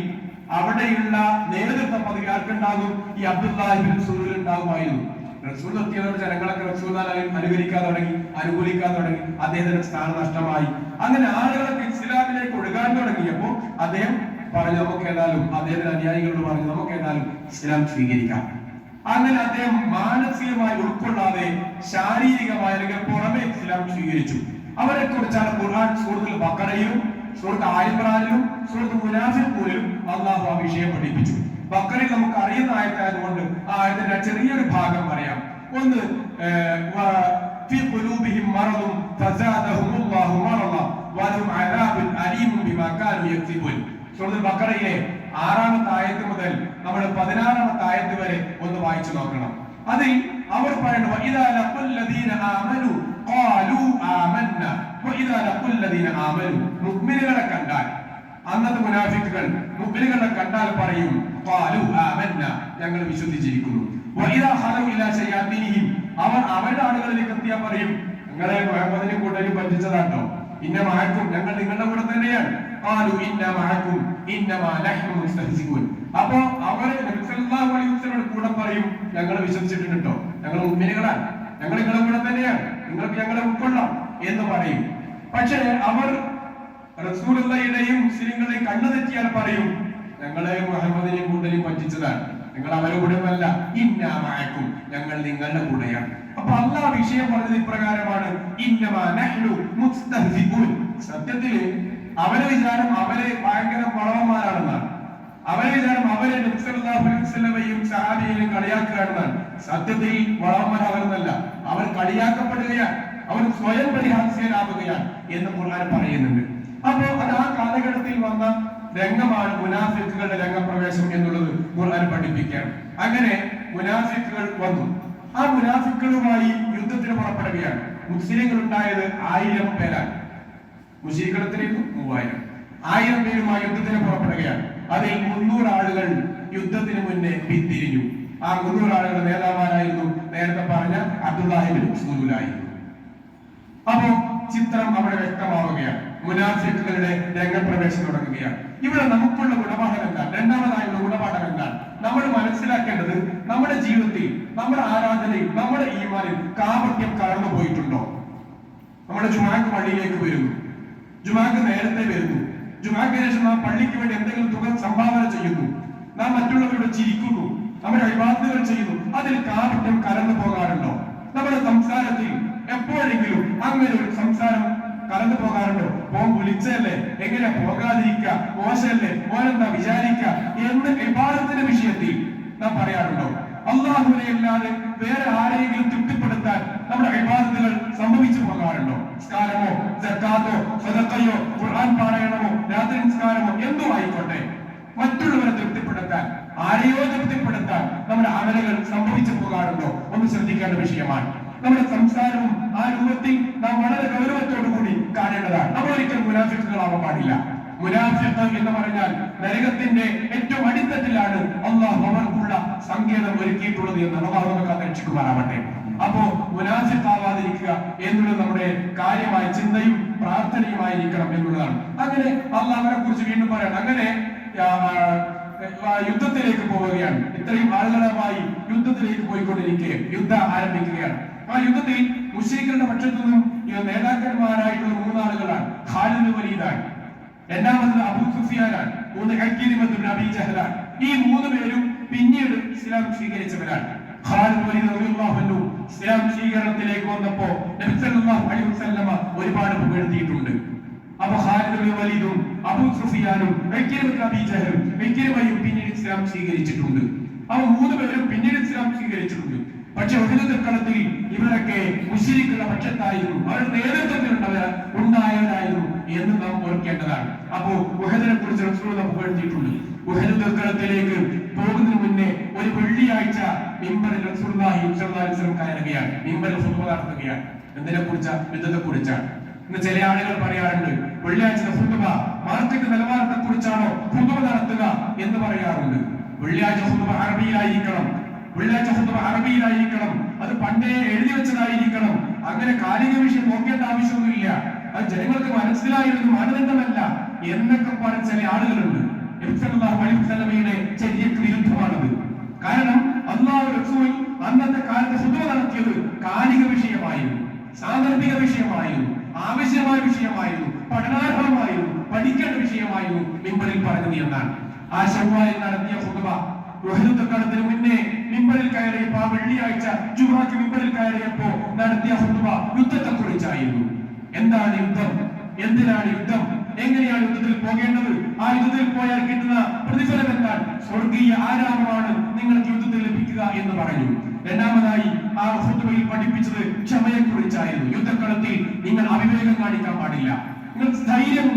അവിടെയുള്ള നേതൃത്വ പദവി ആർക്കുണ്ടാകും? ഈ അബ്ദുല്ലാഹി ഇബ്നു സുലൂൽ ഉണ്ടാകുമായിരുന്നു. റസൂൽ എത്തിയതോടെ ജനങ്ങളൊക്കെ റസൂലിനെ അനുകരിക്കാൻ തുടങ്ങി, അനുകൂലിക്കാൻ തുടങ്ങി. അദ്ദേഹത്തിന്റെ സ്ഥാനം നഷ്ടമായി. അങ്ങനെ ആളുകളൊക്കെ ഇസ്ലാമിലേക്ക് ഒഴുകാൻ തുടങ്ങിയപ്പോ അദ്ദേഹം പറഞ്ഞു, നമുക്ക് ഏതായാലും അദ്ദേഹത്തിന്റെ അനുയായികളോട് പറഞ്ഞു, നമുക്ക് ഏതായാലും ഇസ്ലാം സ്വീകരിക്കാം. അങ്ങനെ അദ്ദേഹം മാനസികമായി ഉൾക്കൊള്ളാതെ ശാരീരികമായ പുറമെ ഇസ്ലാം സ്വീകരിച്ചു. അവരെ കുറിച്ചാണ് ഖുർആൻ സൂറത്തുൽ ബഖറയിലും സൂറത്ത് ആല ഇംറാനിലും സൂറത്ത് മുനാഫിഖൂനിലും അല്ലാഹു ആ വിഷയം പഠിപ്പിച്ചു. ബഖറയിൽ നമുക്ക് അറിയുന്ന ആയത്തായതുകൊണ്ട് ആ ആയത്തിന്റെ ചെറിയൊരു ഭാഗം പറയാം. ഒന്ന്, ഫീ ഖുലൂബിഹിം മറദുൻ ഫസാദഹുമുല്ലാഹു മറദ വലഹും അദാബുൻ അലീമുൻ ബിമാ കാനൂ യക്സിബൂൻ. സൂറത്തുൽ ബഖറയിലെ 6-ാമത്തെ ആയത്ത് മുതൽ നമ്മൾ 16-ാമത്തെ ആയത്ത് വരെ ഒന്ന് വായിച്ചു നോക്കണം. അതിൽ അവർ പറയുന്നു, വഇദാ ലഖുൽ ലദീന ആമനു ഖാലൂ ആമന്ന വഇദാ ലഖുൽ ലദീന ആമനു. മുഅ്മിനുകളെ കണ്ടാൽ, അന്നത്തെ മുനാഫിക്കുകൾ മുഅ്മിനുകളെ കണ്ടാൽ പറയും, ഖാലൂ ആമന്ന, ഞങ്ങൾ വിശ്വസിച്ചിരിക്കുന്നു. വഇദാ ഖലൂ ഇലാ ശയാതീനിഹിം, അവർ അവരുടെ ആളുകളിലേക്ക് എത്തിയാൽ പറയും, നിങ്ങളെ മുഹമ്മദിനെ കൂട്ടരും പറ്റിച്ചതാട്ടോ, ഇന്ന മഅക്കും, ഞങ്ങൾ നിങ്ങളുടെ കൂടെ തന്നെയാണ്. ഖാലൂ ഇന്ന മഅക്കും ഇന്നമാ നഹ്നു മുസ്തഹ്സിഊൻ. അപ്പോ അവർ നബി സല്ലല്ലാഹു അലൈഹി വസല്ലം കൂടെ പറയും, ഞങ്ങൾ വിശ്വസിച്ചിട്ടുണ്ട് കേട്ടോ, ഞങ്ങൾ മുഅ്മിനുകളാണ്, ഞങ്ങൾ നിങ്ങളുടെ കൂടെ തന്നെയാണ്, നിങ്ങൾക്ക് ഞങ്ങളെ ഉൾക്കൊള്ളാം എന്ന് പറയും. പക്ഷേ അവർ റസൂലുള്ളാഹിയുടെയും മുസ്ലിങ്ങളെയും കണ്ണു തെറ്റിയാൽ പറയും, ഞങ്ങളെ മുഹമ്മദിനെയും കൂട്ടരെയും പറ്റിച്ചതാണ്, നിങ്ങൾ അവരുടെ കൂടെയല്ല, ഇന്നാ മഅക്കും, ഞങ്ങൾ നിങ്ങളുടെ കൂടെയാണ്. അപ്പൊ അല്ലാഹ് വിഷയം പറഞ്ഞത് ഇപ്രകാരമാണ്, ഇന്നമാ നഹ്നു മുസ്തഹ്സിഊൻ. സത്യത്തിൽ അവരെ വിചാരം അവരെ ഭയങ്കര വളവന്മാരാണെന്നാണ്. അവരെ വിചാരം അവരെ നബി സല്ലല്ലാഹു അലൈഹി വസല്ലമയും സഹാബിയെയും കളിയാക്കുകയാണെന്നാണ്. സത്യത്തിൽ വളവന്മാർ അവരെന്നല്ല, അവർ കളിയാക്കപ്പെടുകയാണ്, അവർ സ്വയം പരിഹാസ്യരാകുകയാണ് എന്ന് ഖുർആൻ പറയുന്നുണ്ട്. അപ്പോ അത് ആ കാലഘട്ടത്തിൽ വന്ന രംഗമാണ് മുനാഫിക്കുകളുടെ രംഗപ്രവേശം എന്നുള്ളത് ഖുർആൻ പഠിപ്പിക്കുകയാണ്. അങ്ങനെ മുനാഫിക്കുകൾ വന്നു. ആ മുനാഫിക്കുകളുമായി യുദ്ധത്തിന് പുറപ്പെടുകയാണ്. മുസ്ലിങ്ങൾ ഉണ്ടായത് 1000 പേരാണ്. മുസ്ലിങ്ങളത്തിലേക്ക് 3000. 1000 പേരുമായി യുദ്ധത്തിന് പുറപ്പെടുകയാണ്. അതിൽ 300 ആളുകൾ യുദ്ധത്തിന് മുന്നേ പിന്തിരിഞ്ഞു. ആ 300 ആളുകളുടെ നേതാവായിരുന്നു നേരത്തെ പറഞ്ഞ അബ്ദുല്ലാഹി ഇബ്നു സുലൂൽ ആയിരുന്നു. അപ്പോ ചിത്രം അവിടെ വ്യക്തമാവുകയാണ്. മുനാഫിക്കുകളുടെ രംഗപ്രവേശം തുടങ്ങുകയാണ്. ഇവിടെ നമുക്കുള്ള ഗുണപാഠം എന്താണ്? രണ്ടാമതായുള്ള ഗുണപാഠം എന്താണ്? നമ്മൾ മനസ്സിലാക്കേണ്ടത്, നമ്മുടെ ജീവിതത്തിൽ, നമ്മുടെ ആരാധനയിൽ, നമ്മുടെ ഈമാനിൽ കാപട്യം കടന്നു പോയിട്ടുണ്ടോ? നമ്മുടെ ജുമാക്ക് പള്ളിയിലേക്ക് വരുന്നു, ജുമാക്ക് നേരത്തെ വരുന്നു, ജുമാക്ക് ശേഷം നാം പള്ളിക്ക് വേണ്ടി എന്തെങ്കിലും തുക സംഭാവന ചെയ്യുന്നു, നാം മറ്റുള്ളവരോട് ചിരിക്കുന്നു, നമ്മുടെ ഇബാദത്തുകൾ ചെയ്യുന്നു, അതിൽ കാപട്യം കടന്നു പോകാറുണ്ടോ? നമ്മുടെ സംസാരത്തിൽ എപ്പോഴെങ്കിലും അങ്ങനെ ഒരു സംസാരം കടന്നു പോകാറുണ്ടോ? പോൻ വിളിച്ചല്ലേ, എങ്ങനെ പോകാതിരിക്ക, മോശമല്ലേ, മോനെന്താ വിചാരിക്ക എന്ന് ഇബാദത്തിന്റെ വിഷയത്തിൽ നാം പറയാറുണ്ടോ? അല്ലാഹുവിനെ അല്ലാതെ വേറെ ആരെയെങ്കിലും തൃപ്തിപ്പെടുത്താൻ നമ്മുടെ ഇബാദത്തുകൾ സംഭവിച്ചു പോകാറുണ്ടോ? നിസ്കാരമോ സക്കാത്തോ സദഖയോ ഖുർആൻ പാരായണമോ രാത്രി നിസ്കാരമോ എന്തോ ആയിക്കോട്ടെ, മറ്റുള്ളവരെ തൃപ്തിപ്പെടുത്താൻ, ആരെയോ തൃപ്തിപ്പെടുത്താൻ നമ്മൾ സൂക്ഷിക്കേണ്ട വിഷയമാണ്. നമ്മുടെ സംസാരവും ആ രൂപത്തിൽ നാം വളരെ ഗൗരവത്തോടു കൂടി കാണേണ്ടതാണ്. നമ്മൾ ഒരിക്കലും മുനാഫിക്കുകളാവാൻ പാടില്ല. മുനാഫിഖ് എന്ന് പറഞ്ഞാൽ നരകത്തിന്റെ ഏറ്റവും അടിത്തട്ടിലാണ് അള്ളാഹു അവർക്കുള്ള സങ്കേതം ഒരുക്കിയിട്ടുള്ളത് എന്ന് അള്ളാഹു നമുക്ക് അപേക്ഷിക്കുമാറാവട്ടെ. അപ്പോ മുനാഫിഖാവാതിരിക്കുക എന്നുള്ളത് നമ്മുടെ കാര്യമായ ചിന്തയും പ്രാർത്ഥനയുമായിരിക്കണം എന്നുള്ളതാണ്. അങ്ങനെ അള്ളാഹുവിനെ കുറിച്ച് വീണ്ടും പറയണം. അങ്ങനെ യുദ്ധത്തിലേക്ക് പോവുകയാണ്. ഇത്രയും ആളുകളുമായി യുദ്ധത്തിലേക്ക് പോയിക്കൊണ്ടിരിക്കെ യുദ്ധം ആരംഭിക്കുകയാണ്. ആ യുദ്ധത്തിൽ മുശ്രിക്കുകളുടെ പക്ഷത്തു നിന്നും നേതാക്കന്മാരായിട്ടുള്ള 3 ആളുകളാണ്. ഖാലിദ് വലീദാണ്, രണ്ടാമത് അബൂ സുഫിയാനാണ്, 3 ഇക്രിമ ഇബ്നു അബീ ജഹലാണ്. ഈ 3 പേരും പിന്നീട് ഇസ്ലാം സ്വീകരിച്ചവരാണ്. ഖാലിദ് വലീദ് റളിയല്ലാഹു അൻഹു ഇസ്ലാം സ്വീകരണത്തിലേക്ക് വന്നപ്പോ നബി സല്ലല്ലാഹു അലൈഹി വസല്ലമ ഒരുപാട് പുകഴ്ത്തിയിട്ടുണ്ട്. അപ്പൊ ഖാലിദ് വലീദും അബൂ സുഫിയാനും ഇക്രിമ ഇബ്നു അബീ ജഹലും ഇക്രിമയും പിന്നീട് ഇസ്ലാം സ്വീകരിച്ചിട്ടുണ്ട്. അവ 3 പേരും പിന്നീട് ഇസ്ലാം സ്വീകരിച്ചിട്ടുണ്ട്. പക്ഷെ ഉഹദ് കളത്തിൽ ഇവരൊക്കെ മുശ്രിക്കുകളുടെ പക്ഷത്തായിരുന്നു, അവരുടെ നേതൃത്വത്തിൽ ഉണ്ടായവരായിരുന്നു എന്ന് നാം ഓർക്കേണ്ടതാണ്. അപ്പോ ഉഹദിനെ കുറിച്ച് റസൂലുള്ളാഹി പുകഴ്ത്തിയിട്ടുണ്ട്. ഉഹദ് കളത്തിലേക്ക് പോകുന്നതിന് മുന്നേ ഒരു വെള്ളിയാഴ്ച മിമ്പറിൽ റസൂലുള്ളാഹി സ്വല്ലല്ലാഹു അലൈഹി വസല്ലം കയറുകയാണ്, മിമ്പറിൽ ഖുതുബ നടത്തുകയാണ്. എന്തിനെ കുറിച്ചാണ്? യുദ്ധത്തെ കുറിച്ചാണ്. ഇന്ന് ചില ആളുകൾ പറയാറുണ്ട്, വെള്ളിയാഴ്ച ഖുതുബ മാർക്കറ്റ് നിലവാരത്തെ കുറിച്ചാണോ ഖുതുബ നടത്തുക എന്ന് പറയാറുണ്ട്. വെള്ളിയാഴ്ച ഖുതുബ അറബിയിലായിരിക്കണം, വെള്ളിയാഴ്ച ഖുതുബ അറബിയിലായിരിക്കണം, അത് പണ്ടേ എഴുതി വെച്ചതായിരിക്കണം. അങ്ങനെ കാലിക വിഷയം നോക്കേണ്ട ആവശ്യമൊന്നുമില്ല, അത് ജനങ്ങൾക്ക് മനസ്സിലായിരുന്ന മാനദണ്ഡമല്ല എന്നൊക്കെ പറഞ്ഞ ചില ആളുകളുണ്ട്. നബി സല്ലല്ലാഹു അലൈഹി വസല്ലമയുടെ ചര്യക്ക് വിരുദ്ധമാണത്. കാരണം അല്ലാഹു റസൂൽ അന്നത്തെ കാലത്ത് ഖുതുബ നടത്തിയത് കാലിക വിഷയമായിരുന്നു, സാന്ദർഭിക വിഷയമായിരുന്നു, ആവശ്യമായ വിഷയമായിരുന്നു, പഠനാർഹമായിരുന്നു, പഠിക്കേണ്ട വിഷയമായിരുന്നു മിമ്പറിൽ പറഞ്ഞത് എന്നാണ്. ആ ശവ്വാലിൽ നടത്തിയ ഖുതുബ ഉഹദ് കളത്തിന് മുന്നേ മിമ്പറിൽ കയറിയപ്പോ, ആ വെള്ളിയാഴ്ച ജുമുഅക്ക് മിമ്പറിൽ കയറിയപ്പോ നടത്തിയ ഖുതുബ യുദ്ധത്തെ കുറിച്ചായിരുന്നു. എന്താണ് യുദ്ധം? എന്തിനാണ് യുദ്ധം? എങ്ങനെയാണ് യുദ്ധത്തിൽ പോകേണ്ടത്? ആ യുദ്ധത്തിൽ പോയാൽ കിട്ടുന്ന പ്രതിഫലം എന്താണ്? സ്വർഗീയ ആരാമമാണ് നിങ്ങൾക്ക് യുദ്ധത്തിൽ ലഭിക്കുക എന്ന് പറഞ്ഞു. രണ്ടാമതായി ആ ഖുതുബയിൽ പഠിപ്പിച്ചത് ക്ഷമയെ കുറിച്ചായിരുന്നു. യുദ്ധക്കളത്തിൽ നിങ്ങൾ അവിവേകം കാണിക്കാൻ പാടില്ല, നിങ്ങൾ ധൈര്യം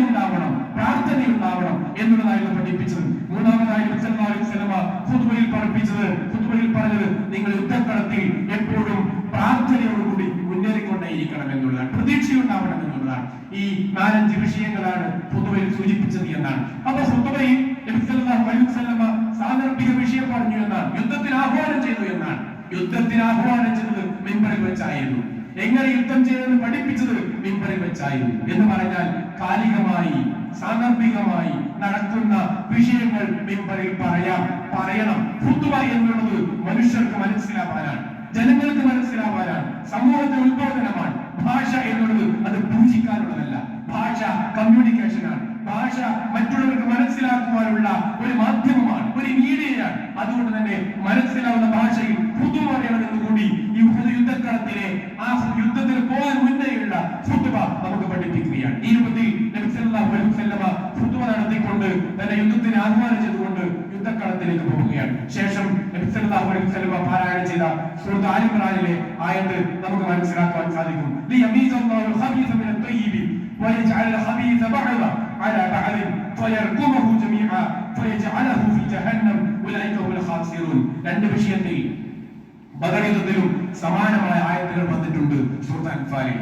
ഉണ്ടാവണം, പ്രാർത്ഥനയുണ്ടാവണം എന്നുള്ളതായിരുന്നു പഠിപ്പിച്ചത്. മൂന്നാമതായി നബി സല്ലല്ലാഹു അലൈഹി വസല്ലമ ഖുതുബയിൽ പറഞ്ഞത് നിങ്ങൾ യുദ്ധക്കളത്തിൽ എപ്പോഴും പ്രാർത്ഥനയോടുകൂടി മുന്നേറിക്കൊണ്ടേയിരിക്കണം എന്നുള്ളതാണ്, പ്രതീക്ഷയുണ്ടാവണം എന്നുള്ളതാണ്. ഈ 4-5 വിഷയങ്ങളാണ് ഖുതുബയിൽ സൂചിപ്പിച്ചത് എന്നാണ്. അപ്പൊ ഖുതുബയിൽ നബി സല്ലല്ലാഹു അലൈഹി വസല്ലമ സാന്ദർഭിക വിഷയം പറഞ്ഞു എന്നാണ്, യുദ്ധത്തിന് ആഹ്വാനം ചെയ്തു എന്നാണ്. യുദ്ധത്തിന് ആഹ്വാനം ചെയ്തത് മിമ്പറിൽ വെച്ചായിരുന്നു. എങ്ങനെ യുദ്ധം ചെയ്തെന്ന് പഠിപ്പിച്ചത് മിമ്പറിൽ വെച്ചായിരുന്നു. എന്ന് പറഞ്ഞാൽ കാലികമായി സാന്ദർഭികമായി നടക്കുന്ന വിഷയങ്ങൾ മിമ്പറിൽ പറയണം. ഖുതുബ എന്നുള്ളത് മനുഷ്യർക്ക് മനസ്സിലാവാനാണ്, ജനങ്ങൾക്ക് മനസ്സിലാവാനാണ്, സമൂഹത്തിന് ഉത്ബോധനമാണ്. ഭാഷ എന്നുള്ളത് അത് പൂജിക്കാനുള്ളതല്ല, ഭാഷ കമ്മ്യൂണിക്കേഷനാണ്. ഭാഷ മറ്റുള്ളവർക്ക് മനസ്സിലാക്കുവാനുള്ള ഒരു മാധ്യമമാണ്, ഒരു മീഡിയയാണ്. അതുകൊണ്ട് തന്നെ മനസ്സിലാവുന്ന ഭാഷയിൽ ഖുതുബ പറയണമെന്ന് കൂടി ഈ യുദ്ധക്കളത്തിലെ ആ യുദ്ധത്തിന് പോകാൻ മുന്നേയുള്ള ഖുതുബ നമുക്ക് പഠിപ്പിക്കുകയാണ്. ഈ രൂപത്തിൽ നബി സല്ലല്ലാഹു അലൈഹി വസല്ലമ ഖുതുബ നടത്തിക്കൊണ്ട് തന്നെ യുദ്ധത്തിന് ആഹ്വാനം ചെയ്തുകൊണ്ട് യുദ്ധക്കളത്തിലേക്ക് പോവുകയാണ്. ശേഷം നബി സല്ലല്ലാഹു അലൈഹി വസല്ലമ പാരായണം ചെയ്ത സൂറത്ത് ആൽ ഇംറാനിലെ ആയത്ത് നമുക്ക് മനസ്സിലാക്കാൻ സാധിക്കും. ലിയമീസല്ലാഹുൽ ഖബീസ മിനൽ തയ്യിബി വയജ്അൽ ഖബീസ ബഅദ അലാ ബഅദ് ഫയർകുമുഹു ജമീഅ ഫയജ്അലഹു ഫീ ജഹന്നം ഉലൈക ഹുൽ ഖാസിറൂൻ. രണ്ട് വിഷയത്തിൽ ബദർ യുദ്ധത്തിലും സമാനമായ ആയത്തുകൾ വന്നിട്ടുണ്ട്. സൂറത്ത് അൻഫാലിൽ,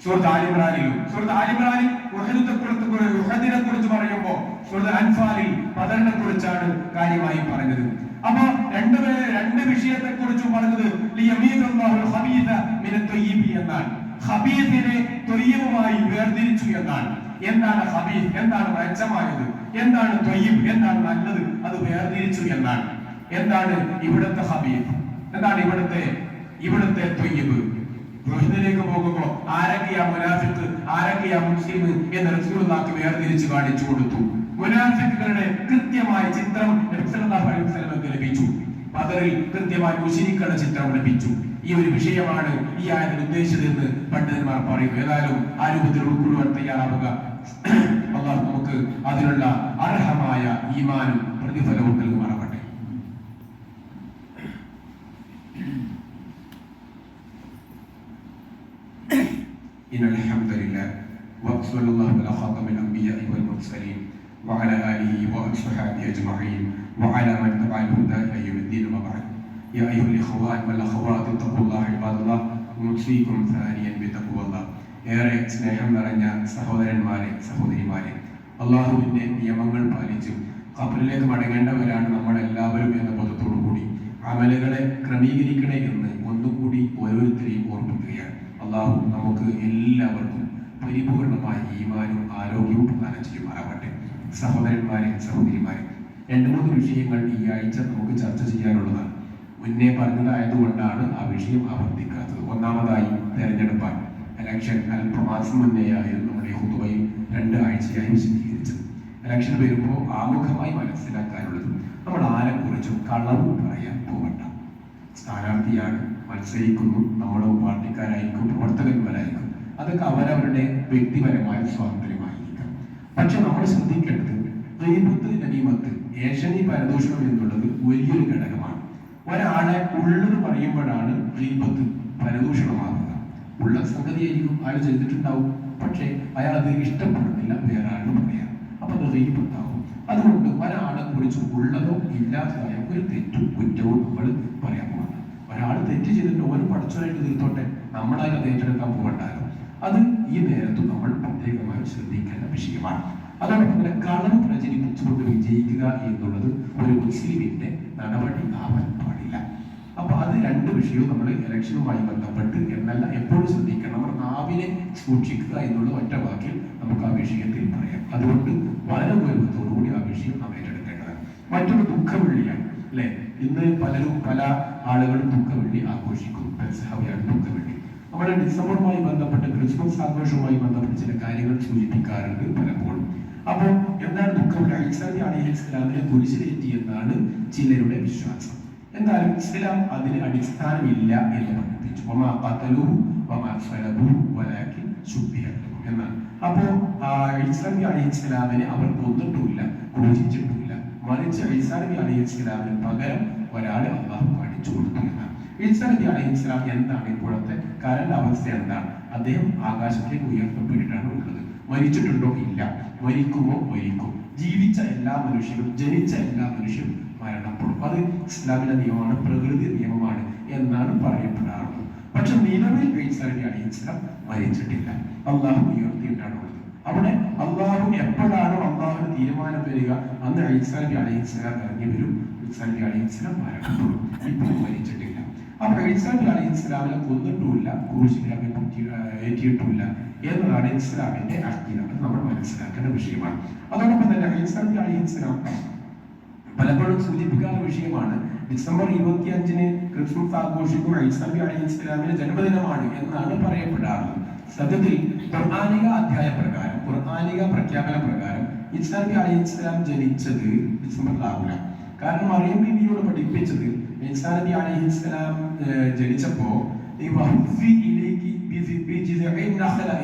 സൂറത്ത് ആൽ ഇംറാനിലും. സൂറത്ത് ആൽ ഇംറാനിൽ ഉഹദിനെ കുറിച്ച് പറയുമ്പോൾ സൂറത്ത് അൻഫാലിൽ ബദറിനെ കുറിച്ചാണ് കാര്യമായി പറഞ്ഞത്. അപ്പൊ രണ്ട് വിഷയത്തെ കുറിച്ചും പറഞ്ഞത് ലിയമീസല്ലാഹുൽ ഖബീസ മിനൽ തയ്യിബി എന്നാണ്. ഖബീസിനെ ത്വയ്യിബുമായി വേർതിരിച്ചു എന്നാണ്. എന്താണ് ഖബീസ്? എന്താണ് മെച്ചമായത്? എന്താണ് ത്വയ്യിബ്? എന്താണ് നല്ലത്? അത് വേർതിരിച്ചു എന്നാണ്. എന്താണ് ഇവിടുത്തെ ഖബീസ്? എന്താണ് ഇവിടുത്തെ ത്വയ്യിബ്? റുഹദിലേക്ക് പോകുമ്പോ ആരൊക്കെയാ മുനാഫിഖ്, ആരൊക്കെയാ മുസ്ലിം എന്ന് റസൂലുള്ളാഹിക്ക് വേർതിരിച്ച് കാണിച്ചു കൊടുത്തു. മുനാഫിഖുകളുടെ കൃത്യമായ ചിത്രം നബി സല്ലല്ലാഹു അലൈഹി വസല്ലമക്ക് ലഭിച്ചു. ബദറിൽ കൃത്യമായ മുശ്രിക്കുകളുടെ ചിത്രം ലഭിച്ചു. ഈ ഒരു വിഷയമാണ് ഈ ആയത്തിൽ ഉദ്ദേശിച്ചതെന്ന് പണ്ഡിതന്മാർ പറയുന്നു. ഏതായാലും ആ രൂപത്തിൽ ഉൾക്കൊള്ളുവാൻ തയ്യാറാവുക. അല്ലാഹു നമുക്ക് അതിനുള്ള അർഹമായ ഈമാനും പ്രതിഫലവും നൽകുമാറാവട്ടെ. إن الحمد لله وصلى الله على خاتم الأنبياء والمرسلين وعلى آله وأصحابه أجمعين وعلى من تبع الهدى إلى يوم الدين. وبعد യാ അയ്യുഹൽ ഇഖ്വാൻ വൽ അഖവാത്ത് തഖുല്ലാഹ ഇബാദല്ലാഹ് നുസീകും സാനിയൻ ബിതഖ്വല്ലാഹ്. ഏറെ സ്നേഹം നിറഞ്ഞ സഹോദരന്മാരെ, സഹോദരിമാരെ, അള്ളാഹുവിന്റെ നിയമങ്ങൾ പാലിച്ച് ഖബറിലേക്ക് മടങ്ങേണ്ടവരാണ് നമ്മളെല്ലാവരും എന്ന ബോധത്തോടു കൂടി അമലുകളെ ക്രമീകരിക്കണേ എന്ന് ഒന്നുകൂടി ഓരോരുത്തരെയും ഓർമ്മിക്കുകയാണ്. അള്ളാഹു നമുക്ക് എല്ലാവർക്കും പരിപൂർണമായ ഈമാനും ആരോഗ്യവും പ്രദാനം ചെയ്യുമാറാവട്ടെ. സഹോദരന്മാരെ, സഹോദരിമാരെ, 2-3 വിഷയങ്ങൾ ഈ ആഴ്ച നമുക്ക് ചർച്ച ചെയ്യാനുള്ളതാണ്. മുന്നേ പറഞ്ഞതായതുകൊണ്ടാണ് ആ വിഷയം ആവർത്തിക്കാത്തത്. ഒന്നാമതായി തെരഞ്ഞെടുപ്പാണ്. ഇലക്ഷൻ അല്പമാസം മുന്നേയായിരുന്നു നമ്മുടെ ഹുതുബയിൽ 2 ആഴ്ചയായി വിശദീകരിച്ചത്. ഇലക്ഷൻ വരുമ്പോൾ ആമുഖമായി മനസ്സിലാക്കാനുള്ളത്, നമ്മൾ ആരെക്കുറിച്ചും കളവ് പറയാൻ പോകണ്ട. സ്ഥാനാർത്ഥിയാണ്, മത്സരിക്കുന്നു, നമ്മുടെ പാർട്ടിക്കാരായിരിക്കും, പ്രവർത്തകന്മാരായിരിക്കും, അതൊക്കെ അവരവരുടെ വ്യക്തിപരമായ സ്വാതന്ത്ര്യമായിരിക്കാം. പക്ഷെ നമ്മൾ ശ്രദ്ധിക്കേണ്ടത് ഗീബത്ത്, നമീമത്ത്, ഏഷണി, പരദൂഷണം എന്നുള്ളത് വലിയൊരു ഘടകമാണ്. ഒരാളെ ഉള്ളത് പറയുമ്പോഴാണ് ഗീബത്ത്, പരദൂഷണമാകുക. ഉള്ള സംഗതിയായിരിക്കും അയാൾ ചെയ്തിട്ടുണ്ടാവും, പക്ഷെ അയാൾ അത് ഇഷ്ടപ്പെടുന്നില്ല വേറെ ആളും പറയാം, അപ്പൊ അത് ഗീബത്താവും. അതുകൊണ്ട് ഒരാളെ കുറിച്ച് ഉള്ളതോ ഇല്ലാത്തതായ ഒരു തെറ്റും കുറ്റവും നമ്മൾ പറയാൻ പോകണ്ട. ഒരാൾ തെറ്റ് ചെയ്തിട്ട് ഓരോ പഠിച്ചതായിട്ട് തീർത്തോട്ടെ, നമ്മളായി അത് ഏറ്റെടുക്കാൻ പോകണ്ടല്ലോ. അത് ഈ നേരത്തും നമ്മൾ പ്രത്യേകമായി ശ്രദ്ധിക്കേണ്ട വിഷയമാണ്. അതോടൊപ്പം തന്നെ കളവ് പ്രചരിപ്പിച്ചുകൊണ്ട് വിജയിക്കുക എന്നുള്ളത് ഒരു മുസ്ലിമിന്റെ നടപടി ആവാൻ പാടില്ല. അപ്പൊ അത് 2 വിഷയവും നമ്മൾ ഇലക്ഷനുമായി ബന്ധപ്പെട്ട് എന്നല്ല എപ്പോഴും ശ്രദ്ധിക്കണം. നമ്മുടെ നാവിനെ സൂക്ഷിക്കുക എന്നുള്ള ഒറ്റ വാക്കിൽ നമുക്ക് ആ വിഷയത്തിൽ പറയാം. അതുകൊണ്ട് വളരെ ഗൗരവത്തോടുകൂടി ആ വിഷയം നാം ഏറ്റെടുക്കേണ്ടതാണ്. മറ്റൊരു ദുഃഖവെള്ളിയാണ് അല്ലെ. ഇന്ന് പല ആളുകളും ദുഃഖവെള്ളി ആഘോഷിക്കുന്നു. പെസഹയാണ് ദുഃഖവെള്ളി. നമ്മുടെ ഡിസംബറുമായി ബന്ധപ്പെട്ട് ക്രിസ്മസ് ആഘോഷവുമായി ബന്ധപ്പെട്ട് ചില കാര്യങ്ങൾ സൂചിപ്പിക്കാറുണ്ട് പലപ്പോഴും. അപ്പോ എന്താണ് ദുഃഖവെള്ളി? ഈസാ നബി അലൈഹിസ്സലാമിനെ കുരിശിലേറ്റി എന്നാണ് ചിലരുടെ വിശ്വാസം. എന്നാലും ഇസ്ലാം അതിന് അടിസ്ഥാനമില്ല എന്ന് പഠിപ്പിച്ചു. എന്നാണ്. അപ്പോ ഈസാ നബി അലൈഹിസ്സലാമിനെ അവർ കൊന്നിട്ടുമില്ല, ക്രൂശിച്ചിട്ടുമില്ല. മറിച്ച് ഈസാ നബി അലൈഹിസ്സലാമിന് പകരം ഒരാൾ അള്ളാഹു കാണിച്ചു കൊടുത്തു എന്നാണ്. ഈസാ നബി അലൈഹിസ്സലാം എന്താണ് ഇപ്പോഴത്തെ കരണ്ട അവസ്ഥ? എന്താണ്? അദ്ദേഹം ആകാശത്തേക്ക് ഉയർത്തപ്പെട്ടിട്ടാണ് ഉള്ളത്. മരിച്ചിട്ടുണ്ടോ? ഇല്ല. മരിക്കുമോ? മരിക്കും. ജീവിച്ച എല്ലാ മനുഷ്യരും, ജനിച്ച എല്ലാ മനുഷ്യരും മരണപ്പെടും. അത് ഇസ്ലാമിന്റെ നിയമമാണ്, പ്രകൃതി നിയമമാണ് എന്നാണ് പറയപ്പെടാറുള്ളത്. പക്ഷെ നിലവിൽ ഈസാ നബി അലൈഹിസ്സലാം മരിച്ചിട്ടില്ല, അള്ളാഹു ഉയർത്തിയിട്ടാണ് ഉള്ളത്. അവിടെ അള്ളാഹു എപ്പോഴാണോ അള്ളാഹുവിന് തീരുമാനം വരിക അന്ന് ഈസാ നബി അലൈഹിസ്സലാം ഇറങ്ങി വരും. ഈസാ നബി അലൈഹിസ്സലാം മരണപ്പെടും. ഇപ്പോൾ മരിച്ചിട്ടില്ല. അപ്പൊ ഈസാ നബി അലൈഹിസ്സലാമിനെ കൊന്നിട്ടുമില്ല, ക്രൂശിൽ ഏറ്റിയിട്ടുമില്ല എന്നതാണ് ഇസ്ലാമിന്റെ അഖീദ. നമ്മൾ മനസ്സിലാക്കേണ്ട വിഷയമാണ്. അതോടൊപ്പം തന്നെ ഈസാ നബി അലൈഹിസ്സലാം പലപ്പോഴും സൂചിപ്പിക്കാത്ത വിഷയമാണ്. ഡിസംബർ 25-ന് ക്രിസ്മസ് ആഘോഷിക്കും, ഈസാ നബി അലൈഹിസ്സലാമിന്റെ ജന്മദിനമാണ് എന്നാണ് പറയപ്പെടാറുള്ളത്. സത്യത്തിൽ ഖുർആനിക അധ്യായ പ്രകാരം, ഖുർആനിക പ്രഖ്യാപന പ്രകാരം ഈസാ നബി അലൈഹിസ്സലാം ജനിച്ചത് ഡിസംബറിലാവില്ല. കാരണം മറിയം ബീവിയോട് പഠിപ്പിച്ചത് ഈസാ നബി അലൈഹിസ്സലാം ജനിച്ചപ്പോ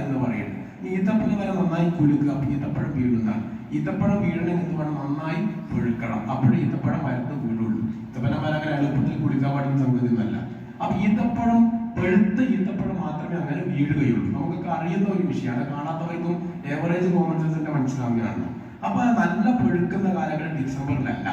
എന്ന് പറയുന്നത് ഈത്തപ്പഴം വരെ നന്നായി കുലുക്കുക. അപ്പൊ ഈത്തപ്പഴം വീഴുന്ന ഈത്തപ്പഴം വീഴണമെങ്കിൽ എന്ത് വേണം? നന്നായി പുഴുക്കണം. അപ്പോഴേ ഈത്തപ്പഴം മരത്ത് വീഴുള്ളൂ. ഈത്തപ്പഴം മരം അങ്ങനെ എളുപ്പത്തിൽ കുടിക്കാൻ പാടുന്ന സംഗതി ഒന്നല്ല. അപ്പൊ ഈത്തപ്പഴം, പഴുത്ത ഈത്തപ്പഴം മാത്രമേ അങ്ങനെ വീഴുകയുള്ളൂ. നമുക്കൊക്കെ അറിയുന്ന ഒരു വിഷയമാണ്, കാണാത്തവർക്കും ഏവറേജ് കോമൺ സെൻസിന്റെ മനസ്സിലാവുകയാണല്ലോ. അപ്പൊ നല്ല പഴുക്കുന്ന കാലഘട്ടം ഡിസംബറിലല്ല.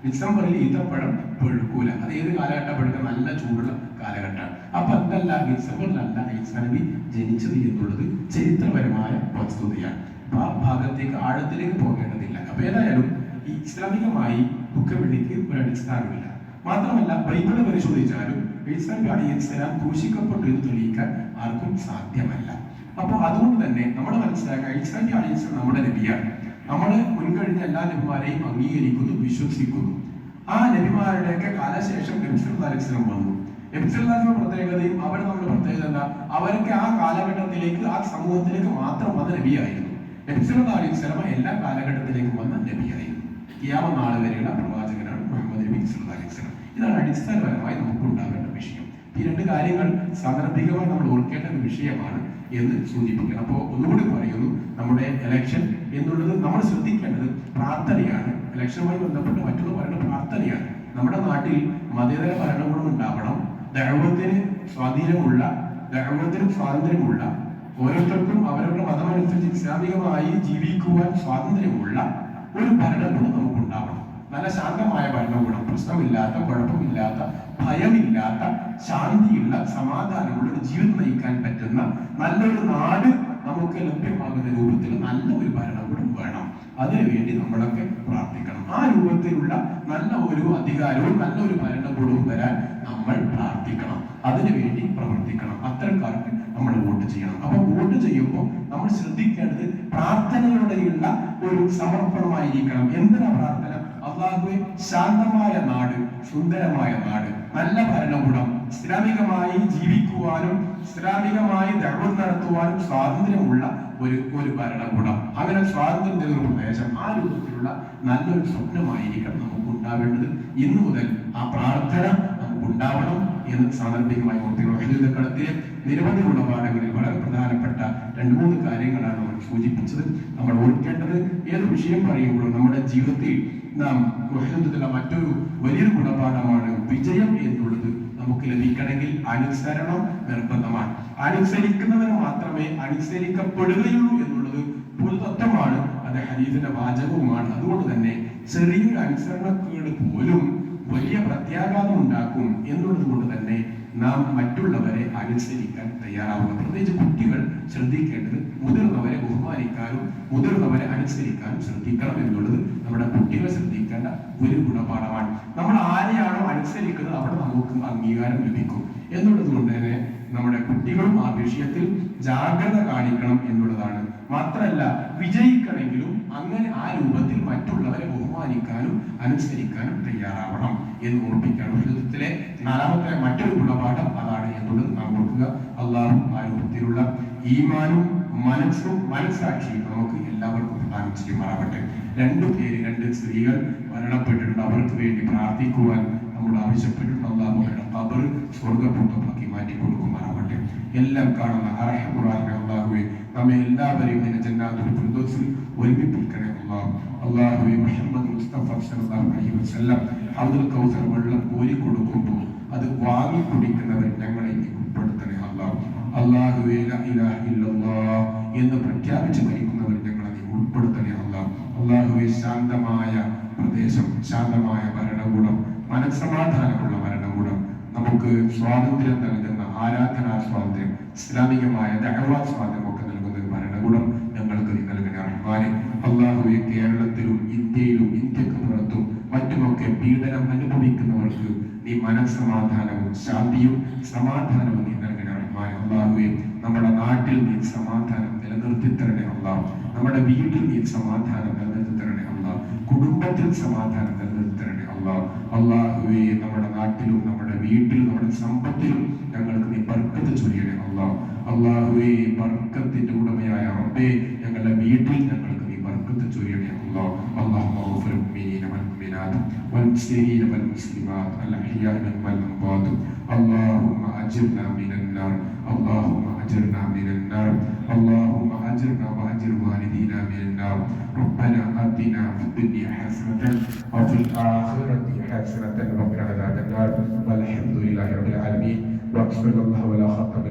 ഡിസംബറിൽ ഈത്തപ്പഴം പഴുക്കൂല. അത് ഏത് കാലഘട്ടം പഴുക്കുക? നല്ല ചൂടുള്ള കാലഘട്ടമാണ്. അപ്പൊ അതല്ല, ഡിസംബറിലല്ല ഈസാ നബി ജനിച്ചത് എന്നുള്ളത് ചരിത്രപരമായ വസ്തുതയാണ്. അപ്പൊ ആ ഭാഗത്തേക്ക് ആഴത്തിലേക്ക് പോകേണ്ടതില്ല. അപ്പൊ ഏതായാലും ഈ ഇസ്ലാമികമായി ദുഃഖവെള്ളിക്ക് ഒരു അടിസ്ഥാനമില്ല. മാത്രമല്ല ബൈബിള് പരിശോധിച്ചാലും ഈസാ നബി അലൈഹിസ്സലാം ക്രൂശിക്കപ്പെട്ടു എന്ന് തെളിയിക്കാൻ ആർക്കും സാധ്യമല്ല. അപ്പൊ അതുകൊണ്ട് തന്നെ നമ്മൾ മനസ്സിലാക്കുക, ഈസാ നബി അലൈഹിസ്സലാം നമ്മുടെ നബിയാണ്. നമ്മൾ മുൻകഴിഞ്ഞ എല്ലാ നബിമാരെയും അംഗീകരിക്കുന്നു, വിശ്വസിക്കുന്നു. ആ നബിമാരുടെയൊക്കെ കാലശേഷം നബി സല്ലല്ലാഹു അലൈഹി വസല്ലം വന്നു. നബി സല്ലല്ലാഹു അലൈഹി വസല്ലം പ്രത്യേകതയും അവർ നമ്മുടെ പ്രത്യേകത എന്താ? അവർക്ക് ആ കാലഘട്ടത്തിലേക്ക്, ആ സമൂഹത്തിലേക്ക് മാത്രം വന്ന നബിയായിരുന്നു. നബി സല്ലല്ലാഹു അലൈഹി വസല്ലം എല്ലാ കാലഘട്ടത്തിലേക്കും വന്ന നബിയായിരുന്നു. ഖിയാമത്ത് നാൾ വരെയുള്ള പ്രവാചകനാണ് മുഹമ്മദ് നബി സല്ലല്ലാഹു അലൈഹി വസല്ലം. ഇതാണ് അടിസ്ഥാനപരമായി നമുക്ക് ഉണ്ടാവേണ്ട വിഷയം. ഈ 2 കാര്യങ്ങൾ സാന്ദർഭികമായി നമ്മൾ ഓർക്കേണ്ട ഒരു വിഷയമാണ് എന്ന് സൂചിപ്പിക്കണം. അപ്പോൾ ഒന്നുകൂടി പറയുന്നു, നമ്മുടെ ഇലക്ഷൻ എന്നുള്ളത് നമ്മൾ ശ്രദ്ധിക്കേണ്ടത് പ്രാർത്ഥനയാണ്. ഇലക്ഷനുമായി ബന്ധപ്പെട്ട് മറ്റൊന്ന് പറയുന്നത് പ്രാർത്ഥനയാണ്. നമ്മുടെ നാട്ടിൽ മതേതര ഭരണകൂടം ഉണ്ടാവണം, ദഅവത്തിന് സ്വാതന്ത്ര്യമുള്ള, ഓരോരുത്തർക്കും അവരവരുടെ മതമനുസരിച്ച് ഇസ്ലാമികമായി ജീവിക്കുവാൻ സ്വാതന്ത്ര്യമുള്ള ഒരു ഭരണകൂടം നമുക്കുണ്ടാവണം. നല്ല ശാന്തമായ ഭരണകൂടം, പ്രശ്നമില്ലാത്ത, കുഴപ്പമില്ലാത്ത, ഭയമില്ലാത്ത, ശാന്തിയുള്ള, സമാധാനമുള്ള ഒരു ജീവിതം നയിക്കാൻ പറ്റുന്ന നല്ലൊരു നാട് നമുക്ക് ലഭ്യമാകുന്ന രൂപത്തിൽ നല്ല ഒരു ഭരണകൂടം വേണം. അതിനുവേണ്ടി നമ്മളൊക്കെ പ്രാർത്ഥിക്കണം. ആ രൂപത്തിലുള്ള നല്ല ഒരു അധികാരവും നല്ല ഒരു ഭരണകൂടവും വരാൻ നമ്മൾ പ്രാർത്ഥിക്കണം. അതിനുവേണ്ടി പ്രവർത്തിക്കണം. അത്തരക്കാർക്ക് നമ്മൾ വോട്ട് ചെയ്യണം. അപ്പൊ വോട്ട് ചെയ്യുമ്പോൾ നമ്മൾ ശ്രദ്ധിക്കേണ്ടത് പ്രാർത്ഥനകളുടെയുള്ള ഒരു സമർപ്പണമായിരിക്കണം. എന്തിനാ പ്രാർത്ഥന? അല്ലാഹുവേ, ശാന്തമായ നാട്, സുന്ദരമായ നാട്, നല്ല ഭരണകൂടം, ഇസ്ലാമികമായി ജീവിക്കുവാനും ഇസ്ലാമികമായി ദഅവ നടത്തുവാനും സ്വാതന്ത്ര്യമുള്ള ഒരു ഭരണകൂടം, അങ്ങനെ സ്വാതന്ത്ര്യം നേടുന്ന പ്രദേശം, ആ രൂപത്തിലുള്ള നല്ലൊരു സ്വപ്നമായിരിക്കണം നമുക്ക് ഉണ്ടാവേണ്ടത്. ഇന്നു മുതൽ ആ പ്രാർത്ഥന നമുക്ക് ഉണ്ടാവണം എന്ന് സാന്ദർഭികമായി ഓർത്തിക്കണം. കളത്തിലെ നിരവധി പാഠങ്ങളിൽ വളരെ പ്രധാനപ്പെട്ട 2-3 കാര്യങ്ങളാണ് നമ്മൾ സൂചിപ്പിച്ചത്. നമ്മൾ ഓർക്കേണ്ടത് ഏത് വിഷയം പറയുമ്പോഴും നമ്മുടെ ജീവിതത്തിൽ നാം മറ്റൊരു വലിയൊരു ഗുണപാഠമാണ് വിജയം എന്നുള്ളത്. നമുക്ക് ലഭിക്കണമെങ്കിൽ അനുസരണം നിർബന്ധമാണ്. അനുസരിക്കുന്നവന് മാത്രമേ അനുസരിക്കപ്പെടുകയുള്ളൂ എന്നുള്ളത് പൊതുതത്വമാണ്. അത് ഹദീസിന്റെ വാചകവുമാണ്. അതുകൊണ്ട് തന്നെ ചെറിയൊരു അനുസരണക്കേട് പോലും വലിയ പ്രത്യാഘാതം ഉണ്ടാക്കും എന്നുള്ളത് കൊണ്ട് തന്നെ നാം മറ്റുള്ളവരെ അനുസരിക്കാൻ തയ്യാറാവുക. പ്രത്യേകിച്ച് കുട്ടികൾ ശ്രദ്ധിക്കേണ്ടത് മുതിർന്നവരെ ബഹുമാനിക്കാനും മുതിർന്നവരെ അനുസരിക്കാനും ശ്രദ്ധിക്കണം എന്നുള്ളത് നമ്മുടെ കുട്ടികൾ ശ്രദ്ധിക്കേണ്ട ഒരു ഗുണപാഠമാണ്. നമ്മൾ ആരെയാണോ അനുസരിക്കുന്നത് അവിടെ നമുക്ക് അംഗീകാരം ലഭിക്കും എന്നുള്ളത് കൊണ്ട് തന്നെ നമ്മുടെ കുട്ടികളും ആ വിഷയത്തിൽ ജാഗ്രത കാണിക്കണം എന്നുള്ളതാണ്. മാത്രമല്ല, വിജയിക്കണമെങ്കിലും അങ്ങനെ ആ രൂപത്തിൽ മറ്റുള്ളവരെ ബഹുമാനിക്കാനും അനുസരിക്കാനും തയ്യാറാവണം എന്ന് ഓർപ്പിക്കുകയാണ്. ജീവിതത്തിലെ 4ാമത്തെ മറ്റൊരു ഗുണപാഠം അതാണ് എന്നുള്ളത് നാം ഓർക്കുക. അള്ളാഹു ആ രൂപത്തിലുള്ള ഈമാനും മനസ്സാക്ഷിയും നമുക്ക് എല്ലാവർക്കും പ്രദാനം ചെയ്യുമാറാവട്ടെ. 2 പേര്, 2 സ്ത്രീകൾ മരണപ്പെട്ടിട്ടുണ്ട്. അവർക്ക് വേണ്ടി പ്രാർത്ഥിക്കുവാൻ നമ്മൾ ആവശ്യപ്പെട്ടിട്ടുണ്ട്. അള്ളാഹു അവരുടെ ഖബർ സ്വർഗ്ഗപൂർണ്ണമാക്കി മാറ്റി കൊടുക്കുമാറാവട്ടെ. എല്ലാം കാണുന്ന അർഹമുറാഹിമേ അല്ലാഹുവേ, നമ്മെ എല്ലാവരെയും നിന്റെ ജന്നാത്തുൽ ഫിർദൗസിൽ ഒരുമിപ്പിക്കണേ അല്ലാഹ്. അല്ലാഹുവേ, മുഹമ്മദ് മുസ്തഫ സല്ലല്ലാഹു അലൈഹി വസല്ലം ഹൗദുൽ കൗസർ വെള്ളം കോരി കൊടുക്കുമ്പോൾ അത് വാങ്ങി കുടിക്കുന്നവർ ഞങ്ങളെ ഉൾപ്പെടുത്തണേ അല്ലാഹ്. അല്ലാഹുവേ, ലാ ഇലാഹ ഇല്ലല്ലാഹ് എന്ന് പ്രഖ്യാപിച്ച് മരിക്കുന്നവർ ഞങ്ങളെ ഉൾപ്പെടുത്തണേ അല്ലാഹ്. അല്ലാഹുവേ, ശാന്തമായ പ്രദേശം, ശാന്തമായ ഭരണകൂടം, മനസ്സമാധാനമുള്ള ഭരണകൂടം, നമുക്ക് സ്വാതന്ത്ര്യം നൽകുന്ന ആരാധനാ സ്വാതന്ത്ര്യം, ഇസ്ലാമികമായ ദഅവാ സ്വാതന്ത്ര്യം ഒക്കെ നൽകുന്ന ഒരു ഭരണകൂടം ഞങ്ങൾക്ക് നീ നൽകുന്ന റഹ്മാനെ. അല്ലാഹുവേ, കേരളത്തിലും ഇന്ത്യയിലും ഇന്ത്യക്ക് പുറത്തും മറ്റുമൊക്കെ പീഡനം അനുഭവിക്കുന്നവർക്ക് നീ മനസ്സമാധാനവും ശാന്തിയും സമാധാനവും നീ നൽകുന്ന റഹ്മാനെ. അല്ലാഹുവേ, നമ്മുടെ നാട്ടിൽ നീ സമാധാനം നിലനിർത്തി തരണേ അല്ലാഹ്. നമ്മുടെ വീട്ടിൽ നീ സമാധാനം നിലനിർത്തി തരണേ അല്ലാഹ്. കുടുംബത്തിൽ സമാധാനം നിലനിർത്തി തരണേ അല്ലാഹ്. അല്ലാഹുവേ, നമ്മുടെ നാട്ടിലും നമ്മുടെ വീട്ടിലും നമ്മുടെ സമ്പത്തിലും ഞങ്ങൾക്ക് നീ ബർക്കത്ത് ചൊരിയണേ അല്ലാഹ്. അല്ലാഹുവേ, ബർക്കത്തിന്റെ ഉടമയായ റബ്ബേ, ഞങ്ങളുടെ വീട്ടിൽ ഞങ്ങൾക്ക് നീ ബർക്കത്ത് ചൊരിയണേ അല്ലാഹ്. അല്ലാഹുമ്മ ഗ്ഫിർ ലി വൽ മുഅ്മിനാത്ത് വൽ മുസ്ലിമീന വൽ മുസ്ലിമാത്ത് അൽ അഹ്യാഇ മിൻഹും വൽ അംവാത്ത്. اللهم أجرنا من النار، اللهم أجرنا من النار، اللهم أجرنا وأجر والدينا من النار. ربنا آتنا في الدنيا حسنة وفي الآخرة حسنة وقنا عذاب النار. والحمد لله رب العالمين، وصلى الله على خاتم